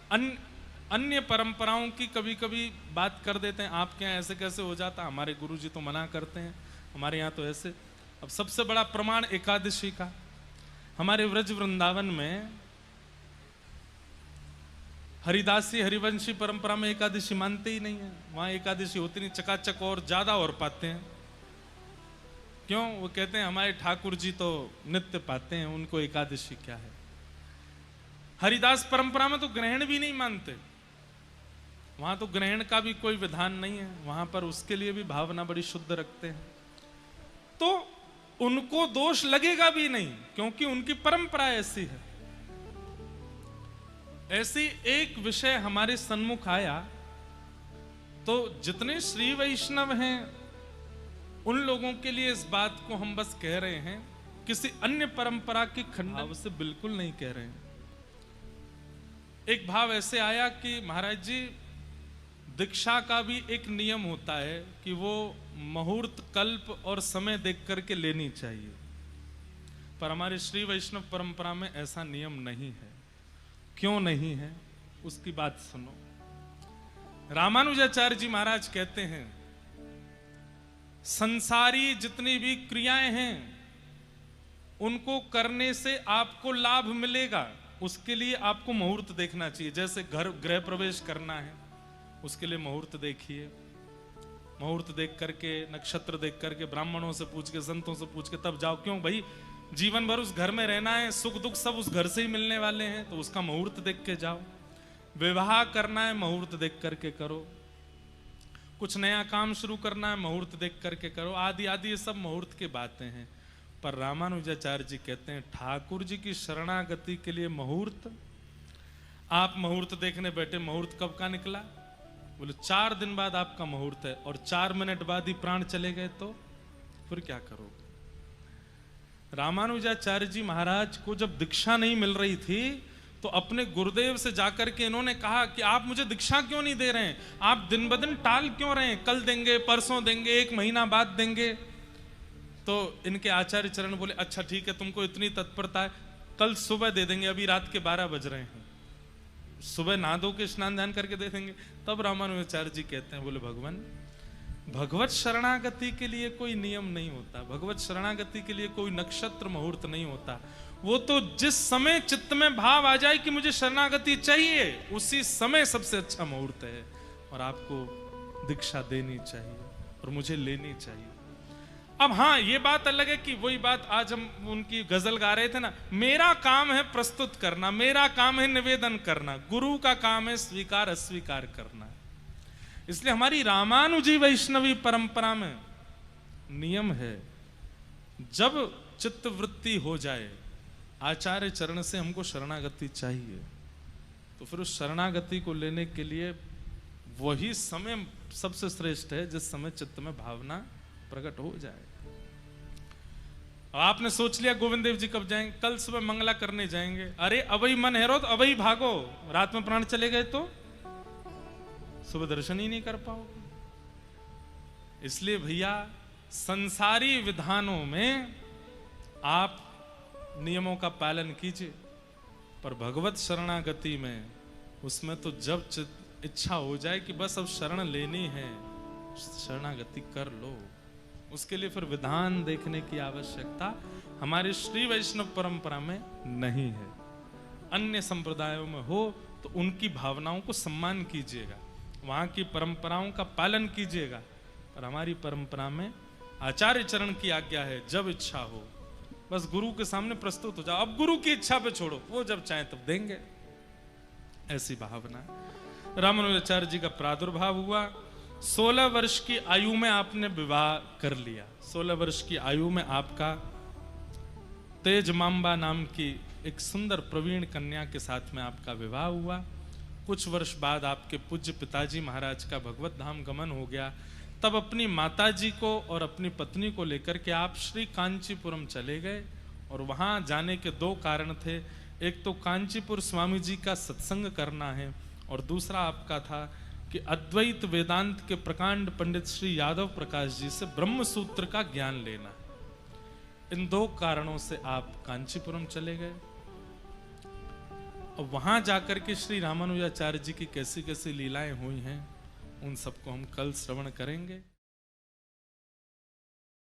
अन्य परंपराओं की कभी कभी बात कर देते हैं। आपके यहाँ ऐसे कैसे हो जाता, हमारे गुरुजी तो मना करते हैं, हमारे यहाँ तो ऐसे। अब सबसे बड़ा प्रमाण एकादशी का, हमारे व्रज वृंदावन में हरिदासी हरिवंशी परंपरा में एकादशी मानते ही नहीं है, वहां एकादशी होती नहीं, चकाचक और ज्यादा और पाते हैं। क्यों? वो कहते हैं हमारे ठाकुर जी तो नित्य पाते हैं, उनको एकादशी क्या है। हरिदास परंपरा में तो ग्रहण भी नहीं मानते, वहां तो ग्रहण का भी कोई विधान नहीं है, वहां पर उसके लिए भी भावना बड़ी शुद्ध रखते हैं। तो उनको दोष लगेगा भी नहीं, क्योंकि उनकी परंपरा ऐसी है। ऐसी एक विषय हमारे सन्मुख आया तो जितने श्री वैष्णव हैं उन लोगों के लिए इस बात को हम बस कह रहे हैं, किसी अन्य परंपरा के खंडन से बिल्कुल नहीं कह रहे हैं। एक भाव ऐसे आया कि महाराज जी, दीक्षा का भी एक नियम होता है कि वो मुहूर्त, कल्प और समय देख करके लेनी चाहिए, पर हमारी श्री वैष्णव परंपरा में ऐसा नियम नहीं है। क्यों नहीं है, उसकी बात सुनो। रामानुजाचार्य जी महाराज कहते हैं, संसारी जितनी भी क्रियाएं हैं उनको करने से आपको लाभ मिलेगा, उसके लिए आपको मुहूर्त देखना चाहिए। जैसे घर गृह प्रवेश करना है, उसके लिए मुहूर्त देखिए। मुहूर्त देख करके, नक्षत्र देख करके, ब्राह्मणों से पूछ के, संतों से पूछ के तब जाओ। क्यों भाई, जीवन भर उस घर में रहना है, सुख दुख सब उस घर से ही मिलने वाले हैं, तो उसका मुहूर्त देख के जाओ। विवाह करना है, मुहूर्त देख करके करो। कुछ नया काम शुरू करना है, मुहूर्त देख करके करो। आदि आदि ये सब मुहूर्त की बातें हैं। पर रामानुजाचार्य जी कहते हैं, ठाकुर जी की शरणागति के लिए मुहूर्त, आप मुहूर्त देखने बैठे, मुहूर्त कब का निकला? बोले 4 दिन बाद आपका मुहूर्त है, और 4 मिनट बाद ही प्राण चले गए, तो फिर क्या करोगे? रामानुजाचार्य जी महाराज को जब दीक्षा नहीं मिल रही थी तो अपने गुरुदेव से जाकर के इन्होंने कहा कि आप मुझे दीक्षा क्यों नहीं दे रहे हैं, आप दिन ब दिन टाल क्यों रहे हैं, कल देंगे, परसों देंगे, 1 महीना बाद देंगे। तो इनके आचार्य चरण बोले, अच्छा ठीक है, तुमको इतनी तत्परता है, कल सुबह दे देंगे, अभी रात के 12 बज रहे हैं, सुबह नहा धो के स्नान ध्यान करके दे देंगे। तब रामानुजाचार्य जी कहते हैं, बोले भगवान, भगवत शरणागति के लिए कोई नियम नहीं होता, भगवत शरणागति के लिए कोई नक्षत्र मुहूर्त नहीं होता। वो तो जिस समय चित्त में भाव आ जाए कि मुझे शरणागति चाहिए, उसी समय सबसे अच्छा मुहूर्त है, और आपको दीक्षा देनी चाहिए और मुझे लेनी चाहिए। अब हाँ, ये बात अलग है कि वही बात आज हम उनकी गजल गा रहे थे ना, मेरा काम है प्रस्तुत करना, मेरा काम है निवेदन करना, गुरु का काम है स्वीकार अस्वीकार करना। इसलिए हमारी रामानुजी वैष्णवी परंपरा में नियम है, जब चित्त वृत्ति हो जाए, आचार्य चरण से हमको शरणागति चाहिए, तो फिर उस शरणागति को लेने के लिए वही समय सबसे श्रेष्ठ है जिस समय चित्त में भावना प्रकट हो जाए। आपने सोच लिया गोविंद देव जी कब जाएंगे, कल सुबह मंगला करने जाएंगे, अरे अबही मन हेरो तो अबही भागो, रात में प्राण चले गए तो सुबह दर्शन ही नहीं कर पाओगे। इसलिए भैया, संसारी विधानों में आप नियमों का पालन कीजिए, पर भगवत शरणागति में, उसमें तो जब इच्छा हो जाए कि बस अब शरण लेनी है, शरणागति कर लो। उसके लिए फिर विधान देखने की आवश्यकता हमारी श्री वैष्णव परंपरा में नहीं है। अन्य संप्रदायों में हो तो उनकी भावनाओं को सम्मान कीजिएगा, वहां की परंपराओं का पालन कीजिएगा, पर हमारी परंपरा में आचार्य चरण की आज्ञा है, जब इच्छा हो बस गुरु के सामने प्रस्तुत हो जाओ। अब गुरु की इच्छा पे छोड़ो, वो जब चाहे तब देंगे, ऐसी भावना। रामानुजाचार्य जी का प्रादुर्भाव हुआ, 16 वर्ष की आयु में आपने विवाह कर लिया। 16 वर्ष की आयु में आपका तेज मांबा नाम की एक सुंदर प्रवीण कन्या के साथ में आपका विवाह हुआ। कुछ वर्ष बाद आपके पूज्य पिताजी महाराज का भगवत धाम गमन हो गया। तब अपनी माताजी को और अपनी पत्नी को लेकर के आप श्री कांचीपुरम चले गए, और वहां जाने के 2 कारण थे। एक तो कांचीपुर स्वामी जी का सत्संग करना है, और दूसरा आपका था कि अद्वैत वेदांत के प्रकांड पंडित श्री यादव प्रकाश जी से ब्रह्म सूत्र का ज्ञान लेना। इन 2 कारणों से आप कांचीपुरम चले गए। और वहां जाकर के श्री रामानुजाचार्य जी की कैसी कैसी लीलाएं हुई हैं, उन सबको हम कल श्रवण करेंगे।